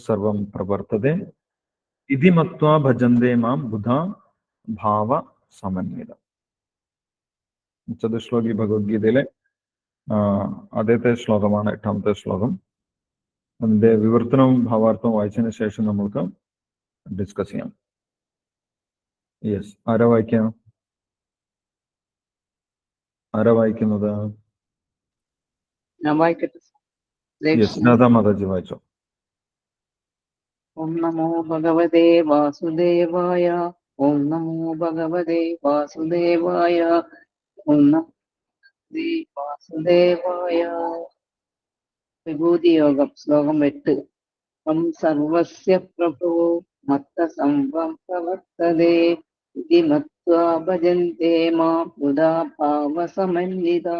സർവം പ്രവർത്തതേ ഇതി മത്വാ ഭജന്തേ മാം ബുധാ ഭാവ സമന്വിതം. ചതുശ്ലോകി ഭഗവത്ഗീതയിലെ ആദ്യത്തെ ശ്ലോകമാണ്, 8ാമത്തെ ശ്ലോകം. അതിന്റെ വിവർത്തനവും ഭാവാർത്ഥവും വായിച്ചതിന് ശേഷം നമുക്ക് ഡിസ്കസ് ചെയ്യാം. യെസ്, ആരാ വായിക്കാം? ആരാ വായിക്കുന്നത്? യെസ്, രാധാ മാതാജി വായിച്ചോ. ഓം നമോ ഭഗവതേ വാസുദേവായ. ഓം നമോ ഭഗവതേ വാസുദേവായ. ഓം നമോ വാസുദേവായ. വിഭൂതി യോഗം ശ്ലോകം 8. ം സർവസ്യ പ്രഭോ മത്ത സംവം പ്രവർത്തതേ ഇതി മത്വാ ഭജന്തേ മാം ബുധാ ഭാവ സമന്വിതാ.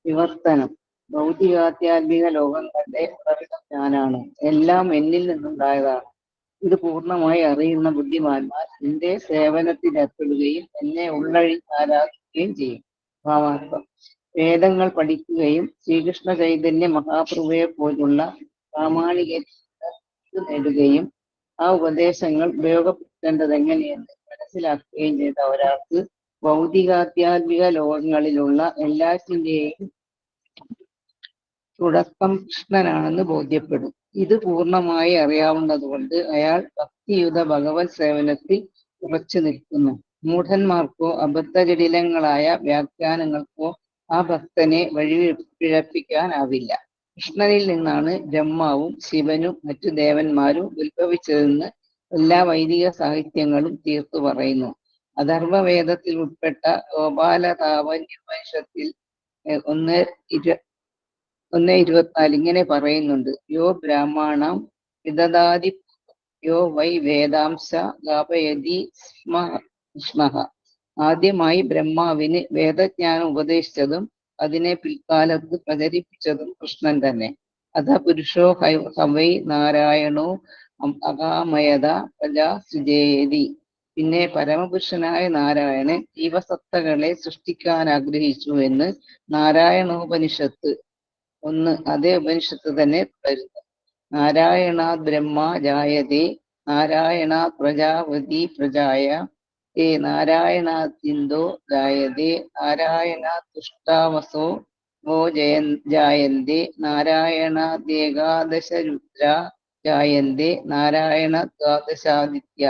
വിവർത്തനം. ഭൗതികാധ്യാത്മിക ലോകങ്ങളുടെ ഉറവിടം ഞാനാണ്. എല്ലാം എന്നിൽ നിന്നുണ്ടായതാണ്. ഇത് പൂർണ്ണമായി അറിയുന്ന ബുദ്ധിമാന്മാർ എന്റെ സേവനത്തിലേർപ്പെടുകയും എന്നെ ഉള്ളഴിഞ്ഞ് ആരാധിക്കുകയും ചെയ്യും. ഭാവാർത്ഥം. വേദങ്ങൾ പഠിക്കുകയും ശ്രീകൃഷ്ണ ചൈതന്യ മഹാപ്രഭുവെ പോലുള്ള പ്രാമാണിക നേടുകയും ആ ഉപദേശങ്ങൾ ഉപയോഗപ്പെടുത്തേണ്ടത് എങ്ങനെയെന്ന് മനസ്സിലാക്കുകയും ചെയ്ത ഒരാൾക്ക് ഭൗതികാധ്യാത്മിക ലോകങ്ങളിലുള്ള എല്ലാറ്റിന്റെയും തുടക്കം കൃഷ്ണനാണെന്ന് ബോധ്യപ്പെടും. ഇത് പൂർണ്ണമായി അറിയാവുന്നതുകൊണ്ട് അയാൾ ഭക്തിയുത ഭഗവത് സേവനത്തിൽ ഉറച്ചു നിൽക്കുന്നു. മൂഢന്മാർക്കോ അബദ്ധജടിലങ്ങളായ വ്യാഖ്യാനങ്ങൾക്കോ ആ ഭക്തനെ വഴിപിഴപ്പിക്കാനാവില്ല. കൃഷ്ണനിൽ നിന്നാണ് ബ്രഹ്മാവും ശിവനും മറ്റു ദേവന്മാരും ഉത്ഭവിച്ചതെന്ന് എല്ലാ വൈദിക സാഹിത്യങ്ങളും തീർത്തു പറയുന്നു. അഥർവവേദത്തിൽ ഉൾപ്പെട്ട ഗോപാലതാപന്യപനിഷത്തിൽ 1:24 ഇങ്ങനെ പറയുന്നുണ്ട്: യോ ബ്രാഹ്മണം വിദദാതി യോ വൈ വേദാംശ ഗാപയതി സ്മഃ. ആദ്യമായി ബ്രഹ്മാവിന് വേദജ്ഞാനം ഉപദേശിച്ചതും അതിനെ പിൽക്കാലത്ത് പ്രചരിപ്പിച്ചതും കൃഷ്ണൻ തന്നെ. അഥ പുരുഷോ ഹവൈ നാരായണോ അകാമയത പ്രജാ സൃജേതി. പിന്നെ പരമപുരുഷനായ നാരായണൻ ജീവസത്തകളെ സൃഷ്ടിക്കാൻ ആഗ്രഹിച്ചു എന്ന് നാരായണോപനിഷത്ത് 1 അതേ ഉപനിഷത്ത് തന്നെ വരുന്നു. നാരായണാത് ബ്രഹ്മ ജായതേ നാരായണാത് പ്രജാപതി പ്രജായ തേ നാരായണാത്തിന്തോ ജായതേ നാരായണാത് തുഷ്ടാവസോ ഗോ ജായന്തേ നാരായണാദേകാദശ രുദ്ര ജായന്തേ നാരായണ ദ്വാദശാദിത്യ.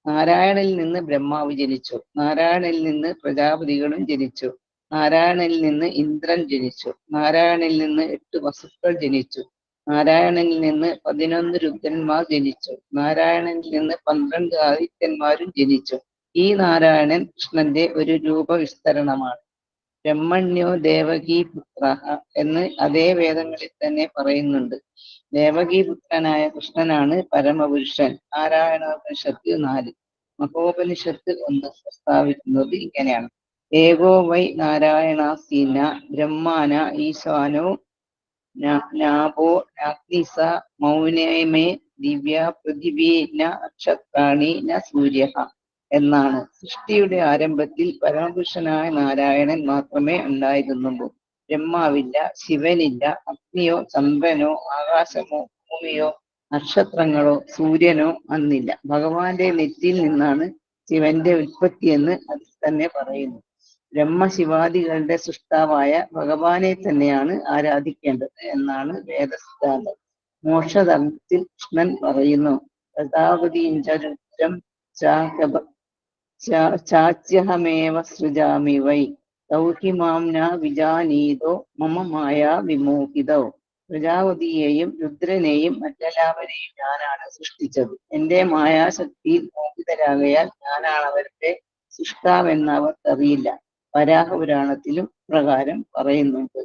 നാരായണനിൽ നിന്ന് ബ്രഹ്മാവ് ജനിച്ചു. നാരായണനിൽ നിന്ന് പ്രജാപതികളും ജനിച്ചു. നാരായണനിൽ നിന്ന് ഇന്ദ്രൻ ജനിച്ചു. നാരായണനിൽ നിന്ന് 8 വസുക്കൾ ജനിച്ചു. നാരായണനിൽ നിന്ന് 11 രുദ്രന്മാർ ജനിച്ചു. നാരായണനിൽ നിന്ന് 12 ആദിത്യന്മാരും ജനിച്ചു. ഈ നാരായണൻ കൃഷ്ണന്റെ ഒരു രൂപവിസ്തരണമാണ്. ബ്രഹ്മണ്യോ ദേവകീപുത്ര എന്ന് അതേ വേദങ്ങളിൽ തന്നെ പറയുന്നുണ്ട്. ദേവകീപുത്രനായ കൃഷ്ണനാണ് പരമപുരുഷൻ. നാരായണോപനിഷത്ത് 4. മഹോപനിഷത്ത് 1 പ്രസ്താവിക്കുന്നത് ഇങ്ങനെയാണ്: ഏകോ വൈ നാരായണാസീന ബ്രഹ്മാന ഈശാനോ നാഭോ നാഗ്നിസ മൗനമേ ദിവ്യ പൃഥിവീ ന നക്ഷത്രാണി ന സൂര്യ എന്നാണ്. സൃഷ്ടിയുടെ ആരംഭത്തിൽ പരമപുരുഷനായ നാരായണൻ മാത്രമേ ഉണ്ടായിരുന്നുള്ളൂ. ബ്രഹ്മാവില്ല, ശിവനില്ല, അഗ്നിയോ ചന്ദ്രനോ ആകാശമോ ഭൂമിയോ നക്ഷത്രങ്ങളോ സൂര്യനോ അന്നില്ല. ഭഗവാന്റെ നെറ്റിയിൽ നിന്നാണ് ശിവന്റെ ഉൽപ്പത്തി എന്ന് അതിൽ തന്നെ പറയുന്നു. ബ്രഹ്മശിവാദികളുടെ സൃഷ്ടാവായ ഭഗവാനെ തന്നെയാണ് ആരാധിക്കേണ്ടത് എന്നാണ് വേദസിദ്ധാന്തം. മോക്ഷധർമ്മത്തിൽ കൃഷ്ണൻ പറയുന്നു: പ്രജാപതിഞ്ചരുദ്രം ചാച്യഹമേവ സൃജാമി വൈ തൗഹി മാം ന വിജാനീതോ മമ മായാ വിമോഹിതോ. പ്രജാപതിയെയും രുദ്രനെയും മറ്റെല്ലാവരെയും ഞാനാണ് സൃഷ്ടിച്ചത്. എന്റെ മായാശക്തിയിൽ മോഹിതരാകയാൽ ഞാനാണ് അവരുടെ സൃഷ്ടാവെന്ന് അവർക്കറിയില്ല. വരാഹപുരാണത്തിലും പ്രകാരം പറയുന്നുണ്ട്: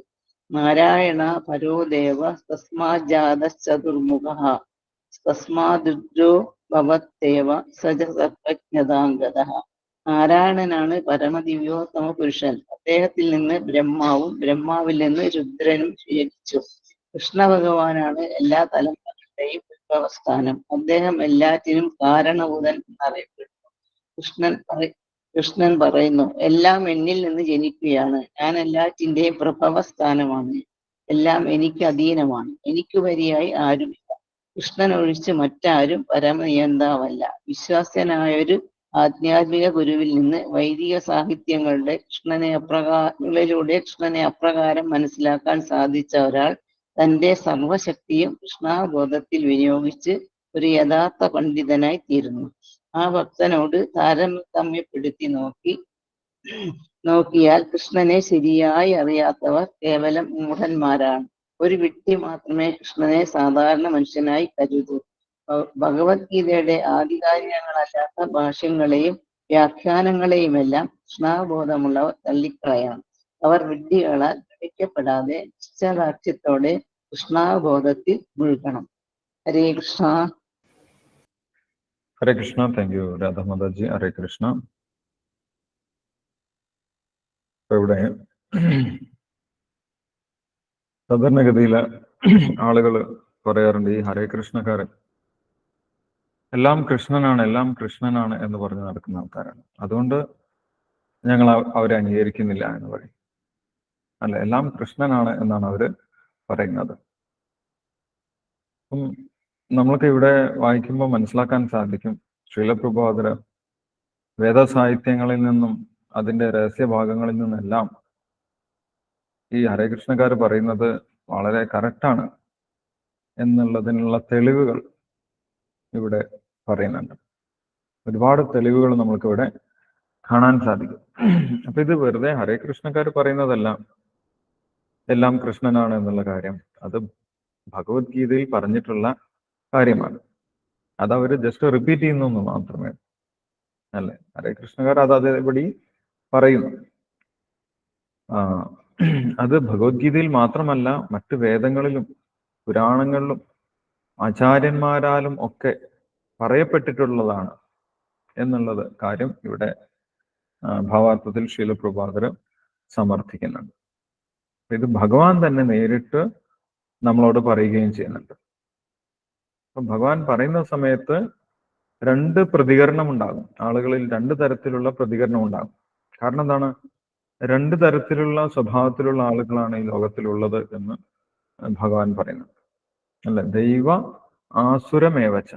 നാരായണ പരോദേവ തസ്മാജാതശ്ചതുർമുഖഃ തസ്മാദുദ്രോ ഭവത്തേവ സജ സർവജ്ഞതാംഗതഃ. നാരായണനാണ് പരമദിവ്യോത്തമ പുരുഷൻ. അദ്ദേഹത്തിൽ നിന്ന് ബ്രഹ്മാവും ബ്രഹ്മാവിൽ നിന്ന് രുദ്രനും ജനിച്ചു. കൃഷ്ണ ഭഗവാനാണ് എല്ലാ തലമുറകളുടെയും ഉത്ഭവസ്ഥാനം. അദ്ദേഹം എല്ലാറ്റിനും കാരണഭൂതൻ എന്നറിയപ്പെടുന്നു. കൃഷ്ണൻ പറയുന്നു: എല്ലാം എന്നിൽ നിന്ന് ജനിക്കുകയാണ്. ഞാൻ എല്ലാറ്റിന്റെയും പ്രഭവസ്ഥാനമാണ്. എല്ലാം എനിക്ക് അധീനമാണ്. എനിക്ക് വരിയായി ആരുമില്ല. കൃഷ്ണൻ ഒഴിച്ച് മറ്റാരും പരമനിയന്താവല്ല. വിശ്വാസ്യനായൊരു ആധ്യാത്മിക ഗുരുവിൽ നിന്ന് വൈദിക സാഹിത്യങ്ങളുടെ കൃഷ്ണനെ അപ്രകാരം മനസ്സിലാക്കാൻ സാധിച്ച ഒരാൾ തന്റെ സർവശക്തിയും കൃഷ്ണാബോധത്തിൽ വിനിയോഗിച്ച് ഒരു യഥാർത്ഥ പണ്ഡിതനായി തീരുന്നു. ആ ഭക്തനോട് താരതമ്യപ്പെടുത്തി നോക്കിയാൽ കൃഷ്ണനെ ശരിയായി അറിയാത്തവർ കേവലം മൂഢന്മാരാണ്. ഒരു വിഡ്ഢി മാത്രമേ കൃഷ്ണനെ സാധാരണ മനുഷ്യനായി കരുതൂ. ഭഗവത്ഗീതയുടെ ആധികാരികങ്ങളല്ലാത്ത ഭാഷ്യങ്ങളെയും വ്യാഖ്യാനങ്ങളെയുമെല്ലാം കൃഷ്ണാബോധമുള്ളവർ തള്ളിക്കളയണം. അവർ വിഡ്ഢികളാൽ ഭ്രമിക്കപ്പെടാതെ നിശ്ചയദാർഢ്യത്തോടെ കൃഷ്ണാബോധത്തിൽ മുഴുകണം. ഹരേ കൃഷ്ണ. ഹരേ കൃഷ്ണ. Thank you Radhamataji. ഹരേ കൃഷ്ണ. ഇവിടെ സാധാരണഗതിയിൽ ആളുകൾ പറയാറുണ്ട്, ഈ ഹരേ കൃഷ്ണക്കാരൻ എല്ലാം കൃഷ്ണനാണ് എന്ന് പറഞ്ഞ് നടക്കുന്ന ആൾക്കാരാണ്, അതുകൊണ്ട് ഞങ്ങൾ അവരെ അംഗീകരിക്കുന്നില്ല എന്ന് പറയും. അല്ല, എല്ലാം കൃഷ്ണനാണ് എന്നാണ് അവര് പറയുന്നത്. അപ്പം നമ്മൾക്ക് ഇവിടെ വായിക്കുമ്പോൾ മനസ്സിലാക്കാൻ സാധിക്കും, ശ്രീലപ്രഭുപാദര് വേദസാഹിത്യങ്ങളിൽ നിന്നും അതിന്റെ രഹസ്യഭാഗങ്ങളിൽ നിന്നെല്ലാം ഈ ഹരേ കൃഷ്ണക്കാർ പറയുന്നത് വളരെ കറക്റ്റാണ് എന്നുള്ളതിനുള്ള തെളിവുകൾ ഇവിടെ പറയുന്നുണ്ട്. ഒരുപാട് തെളിവുകൾ നമ്മൾക്കിവിടെ കാണാൻ സാധിക്കും. അപ്പൊ ഇത് വെറുതെ ഹരേ കൃഷ്ണക്കാർ പറയുന്നതല്ല, എല്ലാം കൃഷ്ണനാണ് എന്നുള്ള കാര്യം. അത് ഭഗവത്ഗീതയിൽ പറഞ്ഞിട്ടുള്ള കാര്യമാണ്. അത് അവര് ജസ്റ്റ് റിപ്പീറ്റ് ചെയ്യുന്നു മാത്രമേ അല്ലേ. ഹരേ കൃഷ്ണക്കാർ അത് അതേപടി പറയുന്നു. അത് ഭഗവത്ഗീതയിൽ മാത്രമല്ല, മറ്റു വേദങ്ങളിലും പുരാണങ്ങളിലും ആചാര്യന്മാരാലും ഒക്കെ പറയപ്പെട്ടിട്ടുള്ളതാണ് എന്നുള്ളത് കാര്യം ഇവിടെ ഭാവാർത്ഥത്തിൽ ശ്രീലപ്രഭുപാദര് സമർത്ഥിക്കുന്നുണ്ട്. ഇത് ഭഗവാൻ തന്നെ നേരിട്ട് നമ്മളോട് പറയുകയും ചെയ്യുന്നുണ്ട്. അപ്പൊ ഭഗവാൻ പറയുന്ന സമയത്ത് രണ്ട് പ്രതികരണം ഉണ്ടാകും, ആളുകളിൽ രണ്ട് തരത്തിലുള്ള പ്രതികരണം ഉണ്ടാകും. കാരണം എന്താണ്? രണ്ട് തരത്തിലുള്ള സ്വഭാവത്തിലുള്ള ആളുകളാണ് ഈ ലോകത്തിലുള്ളത് എന്ന് ഭഗവാൻ പറയുന്നത് അല്ലെ. ദൈവ ആസുരമേവച്ച.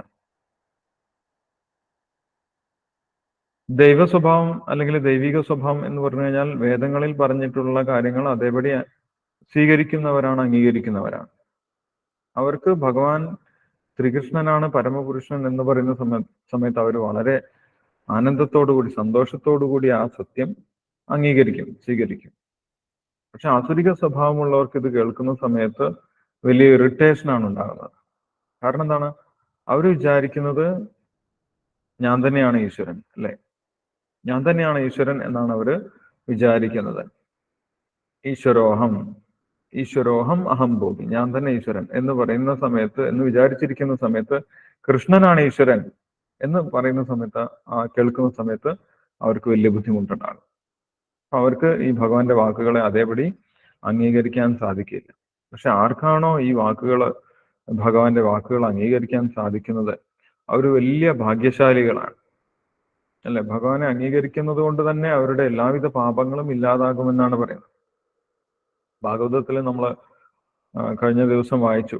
ദൈവ സ്വഭാവം അല്ലെങ്കിൽ ദൈവിക സ്വഭാവം എന്ന് പറഞ്ഞു കഴിഞ്ഞാൽ വേദങ്ങളിൽ പറഞ്ഞിട്ടുള്ള കാര്യങ്ങൾ അതേപടി സ്വീകരിക്കുന്നവരാണ്, അംഗീകരിക്കുന്നവരാണ്. അവർക്ക് ഭഗവാൻ ശ്രീകൃഷ്ണനാണ് പരമപുരുഷൻ എന്ന് പറയുന്ന സമയത്ത് അവർ വളരെ ആനന്ദത്തോടുകൂടി സന്തോഷത്തോടുകൂടി ആ സത്യം അംഗീകരിക്കും, സ്വീകരിക്കും. പക്ഷെ ആസുരിക സ്വഭാവമുള്ളവർക്ക് ഇത് കേൾക്കുന്ന സമയത്ത് വലിയ ഇറിറ്റേഷനാണ് ഉണ്ടാകുന്നത്. കാരണം എന്താണ്? അവർ വിചാരിക്കുന്നത് ഞാൻ തന്നെയാണ് ഈശ്വരൻ അല്ലെ, ഞാൻ തന്നെയാണ് ഈശ്വരൻ എന്നാണ് അവര് വിചാരിക്കുന്നത്. ഈശ്വരോഹം അഹം ഭോഗി, ഞാൻ തന്നെ ഈശ്വരൻ എന്ന് പറയുന്ന സമയത്ത്, എന്ന് വിചാരിച്ചിരിക്കുന്ന സമയത്ത് കൃഷ്ണനാണ് ഈശ്വരൻ എന്ന് പറയുന്ന സമയത്ത്, കേൾക്കുന്ന സമയത്ത് അവർക്ക് വലിയ ബുദ്ധിമുട്ടുണ്ടാകും. അവർക്ക് ഈ ഭഗവാന്റെ വാക്കുകളെ അതേപടി അംഗീകരിക്കാൻ സാധിക്കില്ല. പക്ഷെ ആർക്കാണോ ഈ ഭഗവാന്റെ വാക്കുകൾ അംഗീകരിക്കാൻ സാധിക്കുന്നത്, അവർ വലിയ ഭാഗ്യശാലികളാണ് അല്ലെ. ഭഗവാനെ അംഗീകരിക്കുന്നത് കൊണ്ട് തന്നെ അവരുടെ എല്ലാവിധ പാപങ്ങളും ഇല്ലാതാകുമെന്നാണ് പറയുന്നത്. ഭാഗവതത്തിൽ നമ്മൾ കഴിഞ്ഞ ദിവസം വായിച്ചു,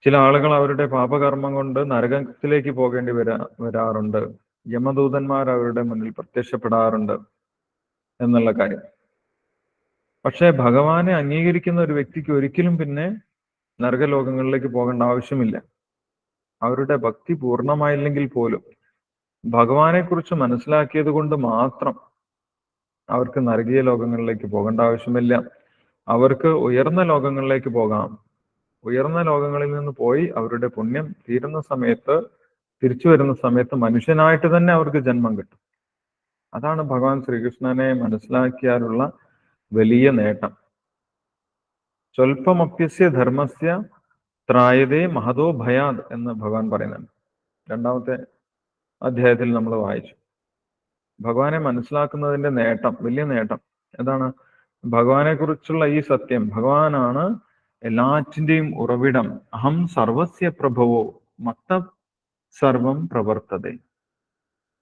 ചില ആളുകൾ അവരുടെ പാപകർമ്മം കൊണ്ട് നരകത്തിലേക്ക് പോകേണ്ടി വരാറുണ്ട്, യമദൂതന്മാർ അവരുടെ മുന്നിൽ പ്രത്യക്ഷപ്പെടാറുണ്ട് എന്നുള്ള കാര്യം. പക്ഷെ ഭഗവാനെ അംഗീകരിക്കുന്ന ഒരു വ്യക്തിക്ക് ഒരിക്കലും പിന്നെ നരകലോകങ്ങളിലേക്ക് പോകേണ്ട ആവശ്യമില്ല. അവരുടെ ഭക്തി പൂർണ്ണമായില്ലെങ്കിൽ പോലും ഭഗവാനെ കുറിച്ച് മനസ്സിലാക്കിയത് കൊണ്ട് മാത്രം അവർക്ക് നരകീയ ലോകങ്ങളിലേക്ക് പോകേണ്ട ആവശ്യമില്ല. അവർക്ക് ഉയർന്ന ലോകങ്ങളിലേക്ക് പോകാം. ഉയർന്ന ലോകങ്ങളിൽ നിന്ന് പോയി അവരുടെ പുണ്യം തീരുന്ന സമയത്ത്, തിരിച്ചു വരുന്ന സമയത്ത് മനുഷ്യനായിട്ട് തന്നെ അവർക്ക് ജന്മം കിട്ടും. അതാണ് ഭഗവാൻ ശ്രീകൃഷ്ണനെ മനസ്സിലാക്കിയാലുള്ള വലിയ നേട്ടം. സ്വൽപമപ്യസ്യ ധർമ്മസ്യ ത്രായതേ മഹതോ ഭയാദ് എന്ന് ഭഗവാൻ പറയുന്നുണ്ട്. 2ാമത്തെ അധ്യായത്തിൽ നമ്മൾ വായിച്ചു. ഭഗവാനെ മനസ്സിലാക്കുന്നതിന്റെ നേട്ടം, വലിയ നേട്ടം എന്താണ്? ഭഗവാനെ കുറിച്ചുള്ള ഈ സത്യം, ഭഗവാനാണ് എല്ലാറ്റിന്റെയും ഉറവിടം. അഹം സർവസ്യ പ്രഭവോ മത്ത സർവം പ്രവർത്തതേ.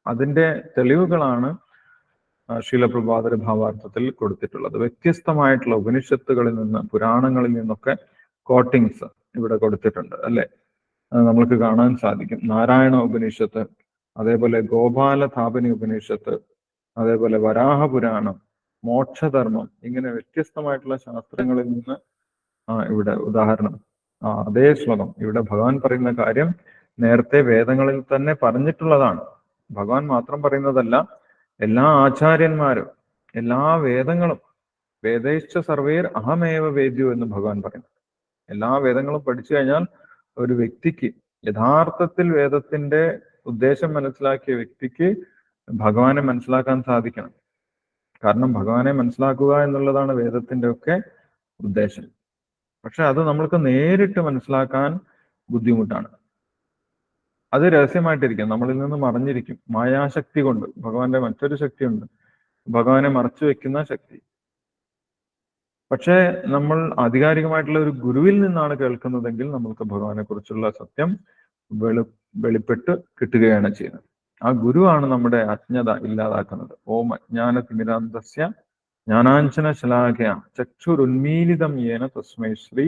അതിന്റെ തെളിവുകളാണ് ശ്രീലപ്രഭുപാദര് ഭാവാർത്ഥത്തിൽ കൊടുത്തിട്ടുള്ളത്. വ്യത്യസ്തമായിട്ടുള്ള ഉപനിഷത്തുകളിൽ നിന്ന്, പുരാണങ്ങളിൽ നിന്നൊക്കെ കോട്ടിങ്സ് ഇവിടെ കൊടുത്തിട്ടുണ്ട് അല്ലെ. അത് നമ്മൾക്ക് കാണാൻ സാധിക്കും. നാരായണ ഉപനിഷത്ത്, അതേപോലെ ഗോപാല താപനി ഉപനിഷത്ത്, അതേപോലെ വരാഹ പുരാണം, മോക്ഷധർമ്മം, ഇങ്ങനെ വ്യത്യസ്തമായിട്ടുള്ള ശാസ്ത്രങ്ങളിൽ നിന്ന് ഇവിടെ ഉദാഹരണം അതേ ശ്ലോകം ഇവിടെ ഭഗവാൻ പറയുന്ന കാര്യം നേരത്തെ വേദങ്ങളിൽ തന്നെ പറഞ്ഞിട്ടുള്ളതാണ്. ഭഗവാൻ മാത്രം പറയുന്നതല്ല, എല്ലാ ആചാര്യന്മാരും എല്ലാ വേദങ്ങളും വേദൈശ്ച സർവേർ അഹമേവ വേദ്യു എന്ന് ഭഗവാൻ പറയുന്നു. എല്ലാ വേദങ്ങളും പഠിച്ചു കഴിഞ്ഞാൽ ഒരു വ്യക്തിക്ക് യഥാർത്ഥത്തിൽ വേദത്തിന്റെ ഉദ്ദേശം മനസ്സിലാക്കിയ വ്യക്തിക്ക് ഭഗവാനെ മനസ്സിലാക്കാൻ സാധിക്കണം. കാരണം ഭഗവാനെ മനസ്സിലാക്കുക എന്നുള്ളതാണ് വേദത്തിന്റെ ഒക്കെ ഉദ്ദേശം. പക്ഷെ അത് നമ്മൾക്ക് നേരിട്ട് മനസ്സിലാക്കാൻ ബുദ്ധിമുട്ടാണ്. അത് രഹസ്യമായിട്ടിരിക്കും, നമ്മളിൽ നിന്ന് മറഞ്ഞിരിക്കും. മായാശക്തി കൊണ്ട്, ഭഗവാന്റെ മറ്റൊരു ശക്തിയുണ്ട്, ഭഗവാനെ മറച്ചു വെക്കുന്ന ശക്തി. പക്ഷേ നമ്മൾ ആധികാരികമായിട്ടുള്ള ഒരു ഗുരുവിൽ നിന്നാണ് കേൾക്കുന്നതെങ്കിൽ നമ്മൾക്ക് ഭഗവാനെ കുറിച്ചുള്ള സത്യം വെളിപ്പെട്ട് കിട്ടുകയാണ് ചെയ്യുന്നത്. ആ ഗുരുവാണ് നമ്മുടെ അജ്ഞത ഇല്ലാതാക്കുന്നത്. ഓം അജ്ഞാനതിമിരാന്തസ്യ ജ്ഞാനാഞ്ജന ശലാഖയ ചക്ഷുരുന്മീലിതം യേന തസ്മൈ ശ്രീ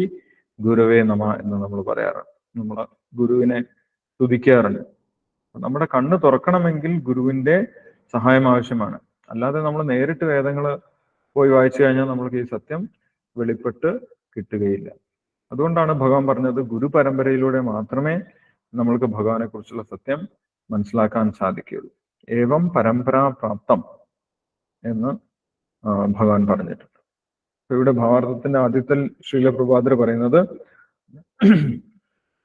ഗുരവേ നമ എന്ന് നമ്മൾ പറയാറുണ്ട്. നമ്മൾ ഗുരുവിനെ സ്തുതിക്കാറുണ്ട്. നമ്മുടെ കണ്ണ് തുറക്കണമെങ്കിൽ ഗുരുവിന്റെ സഹായം ആവശ്യമാണ്. അല്ലാതെ നമ്മൾ നേരിട്ട് വേദങ്ങൾ പോയി വായിച്ചു കഴിഞ്ഞാൽ നമ്മൾക്ക് ഈ സത്യം വെളിപ്പെട്ട് കിട്ടുകയില്ല. അതുകൊണ്ടാണ് ഭഗവാൻ പറഞ്ഞത് ഗുരു പരമ്പരയിലൂടെ മാത്രമേ നമ്മൾക്ക് ഭഗവാനെ കുറിച്ചുള്ള സത്യം മനസ്സിലാക്കാൻ സാധിക്കുകയുള്ളൂ. ഏവം പരമ്പരാ പ്രാപ്തം എന്ന് ഭഗവാൻ പറഞ്ഞിട്ടുണ്ട്. ഇവിടെ ഭാവാർത്ഥത്തിന്റെ ആദ്യത്തിൽ ശ്രീല പ്രഭാതർ പറയുന്നത്,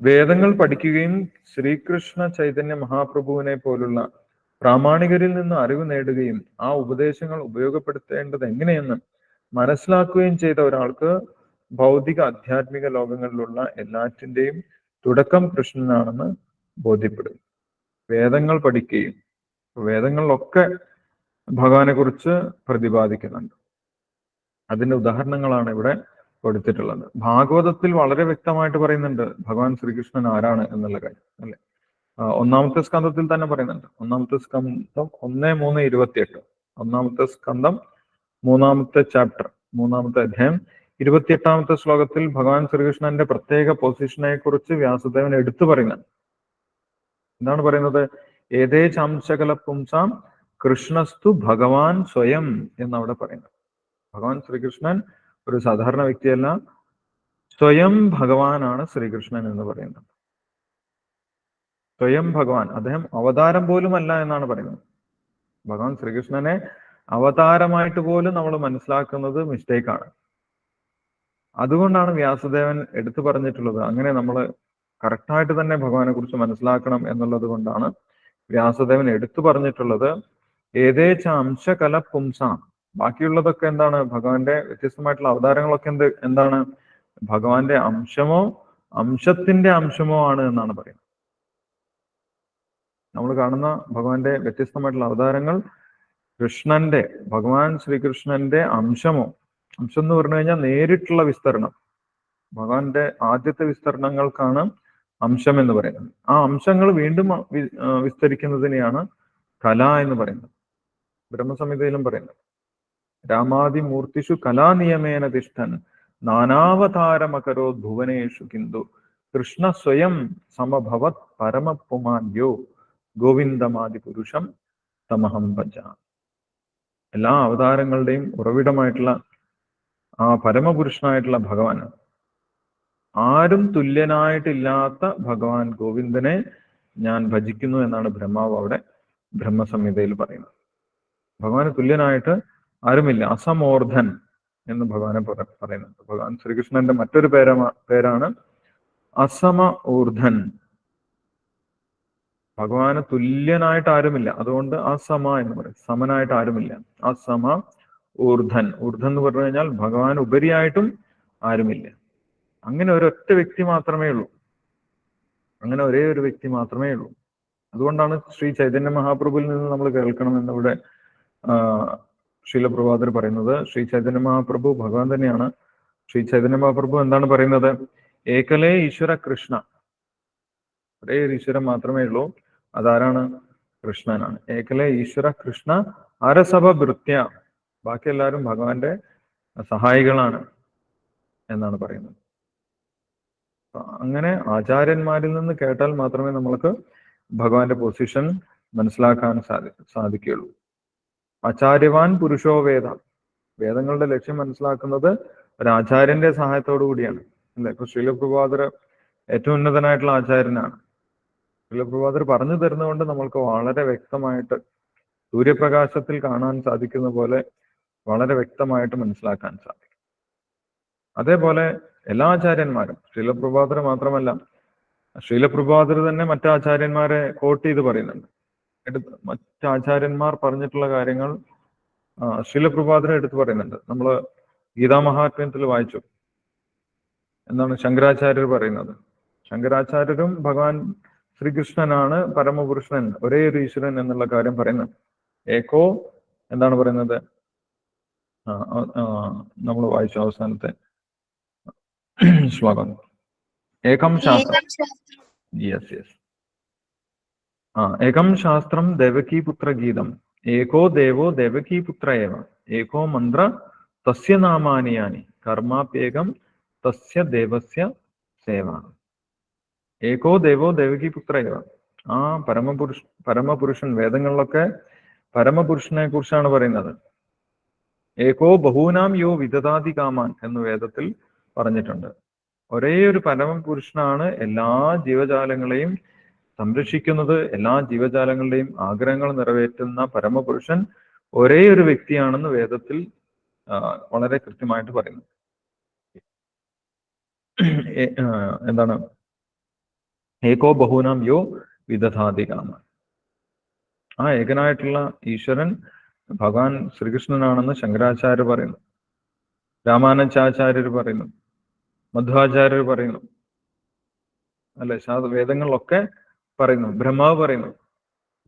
വേദങ്ങൾ പഠിക്കുകയും ശ്രീകൃഷ്ണ ചൈതന്യ മഹാപ്രഭുവിനെ പോലുള്ള പ്രാമാണികരിൽ നിന്ന് അറിവ് നേടുകയും ആ ഉപദേശങ്ങൾ ഉപയോഗപ്പെടുത്തേണ്ടത് എങ്ങനെയെന്ന് മനസ്സിലാക്കുകയും ചെയ്ത ഒരാൾക്ക് ഭൗതിക ആധ്യാത്മിക ലോകങ്ങളിലുള്ള എല്ലാറ്റിന്റെയും തുടക്കം കൃഷ്ണനാണെന്ന് ബോധ്യപ്പെടും. വേദങ്ങൾ പഠിക്കുകയും, വേദങ്ങളിലൊക്കെ ഭഗവാനെ കുറിച്ച് പ്രതിപാദിക്കുന്നുണ്ട്. അതിന്റെ ഉദാഹരണങ്ങളാണ് ഇവിടെ കൊടുത്തിട്ടുള്ളത്. ഭാഗവതത്തിൽ വളരെ വ്യക്തമായിട്ട് പറയുന്നുണ്ട് ഭഗവാൻ ശ്രീകൃഷ്ണൻ ആരാണ് എന്നുള്ള കാര്യം അല്ലെ. ഒന്നാമത്തെ സ്കന്ധത്തിൽ തന്നെ പറയുന്നുണ്ട്. ഒന്നാമത്തെ സ്കന്ധം 1:3:28, ഒന്നാമത്തെ സ്കന്ധം 3-ാമത്തെ ചാപ്റ്റർ 3-ാമത്തെ അധ്യായം 28-ാമത്തെ ശ്ലോകത്തിൽ ഭഗവാൻ ശ്രീകൃഷ്ണന്റെ പ്രത്യേക പൊസിഷനെ കുറിച്ച് വ്യാസദേവൻ എടുത്തു പറയുന്നുണ്ട്. എന്താണ് പറയുന്നത്? ഏതേ ചാംശകല പുംസാം കൃഷ്ണസ്തു ഭഗവാൻ സ്വയം എന്നവിടെ പറയുന്നത്. ഭഗവാൻ ശ്രീകൃഷ്ണൻ ഒരു സാധാരണ വ്യക്തിയല്ല, സ്വയം ഭഗവാനാണ് ശ്രീകൃഷ്ണൻ എന്ന് പറയുന്നത്. സ്വയം ഭഗവാൻ, അദ്ദേഹം അവതാരം പോലും അല്ല എന്നാണ് പറയുന്നത്. ഭഗവാൻ ശ്രീകൃഷ്ണനെ അവതാരമായിട്ട് പോലും നമ്മൾ മനസ്സിലാക്കുന്നത് മിസ്റ്റേക്കാണ്. അതുകൊണ്ടാണ് വ്യാസദേവൻ എടുത്തു പറഞ്ഞിട്ടുള്ളത്. അങ്ങനെ നമ്മൾ കറക്റ്റായിട്ട് തന്നെ ഭഗവാനെ കുറിച്ച് മനസ്സിലാക്കണം എന്നുള്ളത് കൊണ്ടാണ് വ്യാസദേവൻ എടുത്തു പറഞ്ഞിട്ടുള്ളത്. ഏതേച്ച അംശകല പുംസാം, ബാക്കിയുള്ളതൊക്കെ എന്താണ്? ഭഗവാന്റെ വ്യത്യസ്തമായിട്ടുള്ള അവതാരങ്ങളൊക്കെ എന്താണ്? ഭഗവാന്റെ അംശമോ അംശത്തിന്റെ അംശമോ ആണ് എന്നാണ് പറയുന്നത്. നമ്മൾ കാണുന്ന ഭഗവാന്റെ വ്യത്യസ്തമായിട്ടുള്ള അവതാരങ്ങൾ കൃഷ്ണന്റെ, ഭഗവാൻ ശ്രീകൃഷ്ണന്റെ അംശമോ, അംശം എന്ന് പറഞ്ഞു കഴിഞ്ഞാൽ നേരിട്ടുള്ള വിസ്തരണം. ഭഗവാന്റെ ആദ്യത്തെ വിസ്തരണങ്ങൾക്കാണ് അംശം എന്ന് പറയുന്നത്. ആ അംശങ്ങൾ വീണ്ടും വിസ്തരിക്കുന്നതിനെയാണ് കല എന്ന് പറയുന്നത്. ബ്രഹ്മസംഹിതയിലും പറയുന്നത്, രാമാദിമൂർത്തിഷു കലാനിയമേന തിഷ്ഠൻ നാനാവതാരമകരോ ഭുവനേഷു കിന്തു കൃഷ്ണ സ്വയം സമഭവത് പരമപുമാന്യോ ഗോവിന്ദമാദി പുരുഷം തമഹം ഭജ. എല്ലാ അവതാരങ്ങളുടെയും ഉറവിടമായിട്ടുള്ള ആ പരമപുരുഷനായിട്ടുള്ള ഭഗവാൻ, ആരും തുല്യനായിട്ടില്ലാത്ത ഭഗവാൻ ഗോവിന്ദനെ ഞാൻ ഭജിക്കുന്നു എന്നാണ് ബ്രഹ്മാവ് അവിടെ ബ്രഹ്മസംഹിതയിൽ പറയുന്നത്. ഭഗവാന് തുല്യനായിട്ട് ആരുമില്ല. അസമോർധൻ എന്ന് ഭഗവാനെ പറയുന്നുണ്ട്. ഭഗവാൻ ശ്രീകൃഷ്ണന്റെ മറ്റൊരു പേരാണ് അസമ ഊർധൻ. ഭഗവാന് തുല്യനായിട്ട് ആരുമില്ല, അതുകൊണ്ട് അസമ എന്ന് പറയും. സമനായിട്ട് ആരുമില്ല. അസമ ഊർധൻ. ഊർധൻ എന്ന് പറഞ്ഞു കഴിഞ്ഞാൽ ഭഗവാൻ ഉപരിയായിട്ടും ആരുമില്ല. അങ്ങനെ ഒരൊറ്റ വ്യക്തി മാത്രമേ ഉള്ളൂ. അങ്ങനെ ഒരേ ഒരു വ്യക്തി മാത്രമേ ഉള്ളൂ. അതുകൊണ്ടാണ് ശ്രീ ചൈതന്യ മഹാപ്രഭുവിൽ നിന്ന് നമ്മൾ കേൾക്കണം എന്നിവിടെ ശ്രീലപ്രഭാതർ പറയുന്നത്. ശ്രീ ചൈതന്യ മഹാപ്രഭു ഭഗവാൻ തന്നെയാണ്. ശ്രീ ചൈതന്യ മഹാപ്രഭു എന്താണ് പറയുന്നത്? ഏകലേ ഈശ്വര കൃഷ്ണ. ഒരേ ഒരു ഈശ്വരൻ മാത്രമേ ഉള്ളൂ. അതാരാണ്? കൃഷ്ണനാണ്. ഏകലേ ഈശ്വര കൃഷ്ണ അരസഭ ഭൃത്യ. ബാക്കി എല്ലാവരും ഭഗവാന്റെ സഹായികളാണ് എന്നാണ് പറയുന്നത്. അങ്ങനെ ആചാര്യന്മാരിൽ നിന്ന് കേട്ടാൽ മാത്രമേ നമ്മൾക്ക് ഭഗവാന്റെ പൊസിഷൻ മനസ്സിലാക്കാൻ സാധിക്കുകയുള്ളൂ. ആചാര്യവാൻ പുരുഷോ വേദ. വേദങ്ങളുടെ ലക്ഷ്യം മനസ്സിലാക്കുന്നത് ഒരു ആചാര്യന്റെ സഹായത്തോടു കൂടിയാണ്, അല്ലെ? ഇപ്പൊ ശ്രീലപ്രഭാതർ ഏറ്റവും ഉന്നതനായിട്ടുള്ള ആചാര്യനാണ്. ശ്രീലപ്രഭാതർ പറഞ്ഞു തരുന്നതുകൊണ്ട് നമ്മൾക്ക് വളരെ വ്യക്തമായിട്ട് സൂര്യപ്രകാശത്തിൽ കാണാൻ സാധിക്കുന്ന പോലെ വളരെ വ്യക്തമായിട്ട് മനസ്സിലാക്കാൻ സാധിക്കും. അതേപോലെ എല്ലാ ആചാര്യന്മാരും, ശ്രീലപ്രഭാതർ മാത്രമല്ല, ശ്രീലപ്രഭാതർ തന്നെ മറ്റാചാര്യന്മാരെ കോട്ട് ചെയ്ത് പറയുന്നുണ്ട്. മറ്റാചാര്യന്മാർ പറഞ്ഞിട്ടുള്ള കാര്യങ്ങൾ ശ്രീലപ്രഭാതരെ എടുത്ത് പറയുന്നുണ്ട്. നമ്മൾ ഗീതാമഹാത്മ്യത്തിൽ വായിച്ചു. എന്താണ് ശങ്കരാചാര്യർ പറയുന്നത്? ശങ്കരാചാര്യരും ഭഗവാൻ ശ്രീകൃഷ്ണനാണ് പരമപുരുഷൻ, ഒരേ ഒരു ഈശ്വരൻ എന്നുള്ള കാര്യം പറയുന്നത്. ഏകോ എന്താണ് പറയുന്നത്? നമ്മൾ വായിച്ചു അവസാനത്തെ ശ്ലോകം. ഏകം ശാസ്ത്രം. യെസ്. ഏകം ശാസ്ത്രം ദേവകീപുത്ര ഗീതം. ഏകോ ദേവോ ദേവകീപുത്ര ഏവ. ഏകോ മന്ത്ര തസ്യ നാമാനി യാനി. കർമാപ്യേകം തസ്യ ദേവസ്യ സേവ. ഏകോ ദേവോ ദേവകീപുത്ര ഏവ. ആ പരമപുരുഷൻ വേദങ്ങളിലൊക്കെ പരമപുരുഷനെ കുറിച്ചാണ് പറയുന്നത്. ഏകോ ബഹൂനാം യോ വിദദാതി കാമാൻ എന്ന് വേദത്തിൽ പറഞ്ഞിട്ടുണ്ട്. ഒരേ ഒരു പരമപുരുഷനാണ് എല്ലാ ജീവജാലങ്ങളെയും സംരക്ഷിക്കുന്നത്, എല്ലാ ജീവജാലങ്ങളുടെയും ആഗ്രഹങ്ങൾ നിറവേറ്റുന്ന പരമപുരുഷൻ ഒരേ ഒരു വ്യക്തിയാണെന്ന് വേദത്തിൽ വളരെ കൃത്യമായിട്ട് പറയുന്നു. എന്താണ്? ഏകോ ബഹൂനാം യോ വിദധാതി കാമാൻ. ആ ഏകനായിട്ടുള്ള ഈശ്വരൻ ഭഗവാൻ ശ്രീകൃഷ്ണനാണെന്ന് ശങ്കരാചാര്യർ പറയുന്നു, രാമാനുജാചാര്യർ പറയുന്നു, മധ്വാചാര്യർ പറയുന്നു, അല്ലെ? വേദങ്ങളിലൊക്കെ പറയുന്നു. ബ്രഹ്മാവ് പറയുന്നു.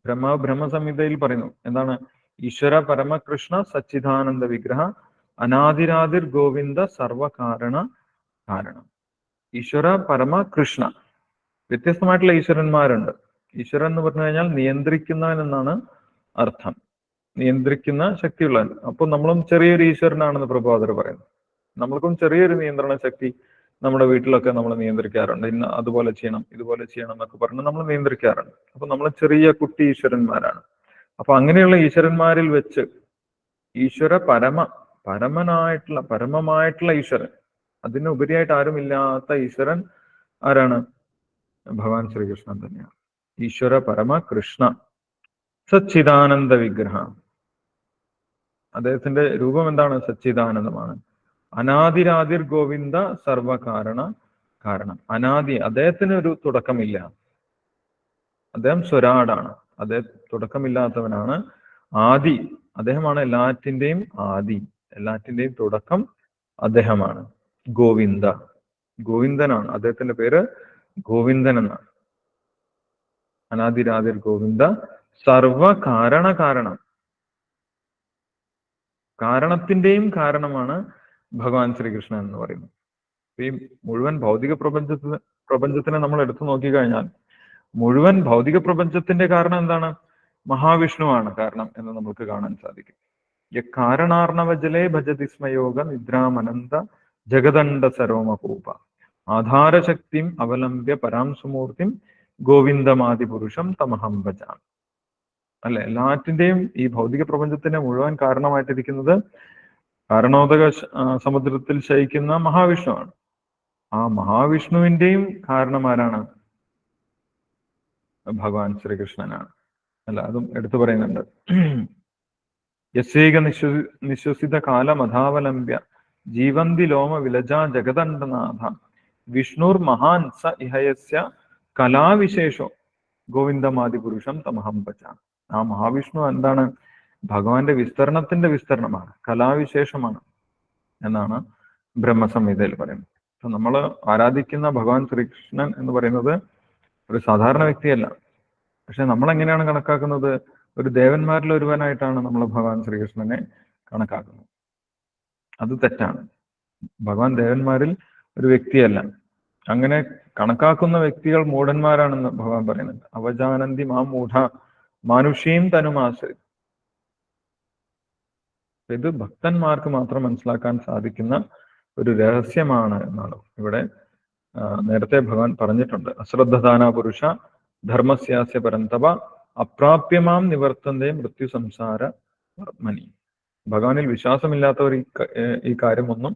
ബ്രഹ്മാവ് ബ്രഹ്മസംഹിതയിൽ പറയുന്നു. എന്താണ്? ഈശ്വര പരമകൃഷ്ണ സച്ചിദാനന്ദ വിഗ്രഹ അനാദിരാദിർ ഗോവിന്ദ സർവകാരണ കാരണം. ഈശ്വര പരമകൃഷ്ണ. വ്യത്യസ്തമായിട്ടുള്ള ഈശ്വരന്മാരുണ്ട്. ഈശ്വരൻ എന്ന് പറഞ്ഞു കഴിഞ്ഞാൽ നിയന്ത്രിക്കുന്നവൻ എന്നാണ് അർത്ഥം, നിയന്ത്രിക്കുന്ന ശക്തിയുള്ളവൻ. അപ്പൊ നമ്മളും ചെറിയൊരു ഈശ്വരനാണെന്ന് പ്രഭാതർ പറയുന്നു. നമ്മൾക്കും ചെറിയൊരു നിയന്ത്രണ ശക്തി നമ്മുടെ വീട്ടിലൊക്കെ നമ്മൾ നിയന്ത്രിക്കാറുണ്ട്. ഇന്ന് അതുപോലെ ചെയ്യണം, ഇതുപോലെ ചെയ്യണം എന്നൊക്കെ പറഞ്ഞ് നമ്മൾ നിയന്ത്രിക്കാറുണ്ട്. അപ്പൊ നമ്മൾ ചെറിയ കുട്ടി ഈശ്വരന്മാരാണ്. അപ്പൊ അങ്ങനെയുള്ള ഈശ്വരന്മാരിൽ വെച്ച് ഈശ്വര പരമമായിട്ടുള്ള ഈശ്വരൻ, അതിനുപരിയായിട്ട് ആരുമില്ലാത്ത ഈശ്വരൻ ആരാണ്? ഭഗവാൻ ശ്രീകൃഷ്ണൻ തന്നെയാണ്. ഈശ്വര പരമകൃഷ്ണ സച്ചിദാനന്ദ വിഗ്രഹ. അദ്ദേഹത്തിന്റെ രൂപം എന്താണ്? സച്ചിദാനന്ദമാണ്. അനാദിരാദിർ ഗോവിന്ദ സർവകാരണ കാരണം. അനാദി, അദ്ദേഹത്തിന് ഒരു തുടക്കമില്ല. അദ്ദേഹം സ്വരാടാണ്. അദ്ദേഹം തുടക്കമില്ലാത്തവനാണ്. ആദി, അദ്ദേഹമാണ് എല്ലാറ്റിന്റെയും ആദി, എല്ലാറ്റിന്റെയും തുടക്കം അദ്ദേഹമാണ്. ഗോവിന്ദ, ഗോവിന്ദനാണ്. അദ്ദേഹത്തിന്റെ പേര് ഗോവിന്ദൻ എന്നാണ്. അനാദിരാദിർ ഗോവിന്ദ കാരണം. കാരണത്തിന്റെയും കാരണമാണ് ഭഗവാൻ ശ്രീകൃഷ്ണൻ എന്ന് പറയുന്നത്. ഈ മുഴുവൻ ഭൗതിക പ്രപഞ്ചത്തിനെ നമ്മൾ എടുത്തു നോക്കിക്കഴിഞ്ഞാൽ മുഴുവൻ ഭൗതിക പ്രപഞ്ചത്തിന്റെ കാരണം എന്താണ്? മഹാവിഷ്ണുവാണ് കാരണം എന്ന് നമുക്ക് കാണാൻ സാധിക്കും. കാരണാർണവജലേ ഭജതിസ്മയോഗ നിദ്രാമനന്ത ജഗദണ്ഡ സർവമപൂപ ആധാരശക്തിം അവലംബ്യ പരാംസുമൂർത്തിം ഗോവിന്ദമാദിപുരുഷം തമഹം ഭജാമി. അല്ലെ? എല്ലാറ്റിന്റെയും ഈ ഭൗതിക പ്രപഞ്ചത്തിന്റെ മുഴുവൻ കാരണമായിട്ടിരിക്കുന്നത് കാരണോദക സമുദ്രത്തിൽ ശയിക്കുന്ന മഹാവിഷ്ണുവാണ്. ആ മഹാവിഷ്ണുവിന്റെയും കാരണമാരാണ്? ഭഗവാൻ ശ്രീകൃഷ്ണനാണ്. അല്ല, അതും എടുത്തു പറയുന്നുണ്ട്. യസ്യേക നിശ്വസിത കാലമധാവലംബ്യ ജീവന്തി ലോമ വിലജാ ജഗദണ്ഡനാഥ വിഷ്ണുർ മഹാൻ സ ഇഹയസ്യ കലാവിശേഷോ ഗോവിന്ദമാദിപുരുഷം തമഹം ഭജാമി. ആ മഹാവിഷ്ണു എന്താണ്? ഭഗവാന്റെ വിസ്തരണത്തിന്റെ വിസ്തരണമാണ്, കലാവിശേഷമാണ് എന്നാണ് ബ്രഹ്മസംഹിതയിൽ പറയുന്നത്. അപ്പൊ നമ്മൾ ആരാധിക്കുന്ന ഭഗവാൻ ശ്രീകൃഷ്ണൻ എന്ന് പറയുന്നത് ഒരു സാധാരണ വ്യക്തിയല്ല. പക്ഷെ നമ്മൾ എങ്ങനെയാണ് കണക്കാക്കുന്നത്? ഒരു ദേവന്മാരിൽ ഒരുവനായിട്ടാണ് നമ്മൾ ഭഗവാൻ ശ്രീകൃഷ്ണനെ കണക്കാക്കുന്നത്. അത് തെറ്റാണ്. ഭഗവാൻ ദേവന്മാരിൽ ഒരു വ്യക്തിയല്ല. അങ്ങനെ കണക്കാക്കുന്ന വ്യക്തികൾ മൂഢന്മാരാണെന്ന് ഭഗവാൻ പറയുന്നുണ്ട്. അവജാനന്തി മാ മൂഢ മാനുഷീം തനുമാശ്രി. ഇത് ഭക്തന്മാർക്ക് മാത്രം മനസ്സിലാക്കാൻ സാധിക്കുന്ന ഒരു രഹസ്യമാണ് എന്നാണ് ഇവിടെ നേരത്തെ ഭഗവാൻ പറഞ്ഞിട്ടുണ്ട്. അശ്രദ്ധദാന പുരുഷ ധർമ്മസ്യാസ്യ പരന്തപ അപ്രാപ്യമാം നിവർത്തന്തേ മൃത്യു സംസാര വർമ്മനി. ഭഗവാനിൽ വിശ്വാസമില്ലാത്തവർ ഈ കാര്യമൊന്നും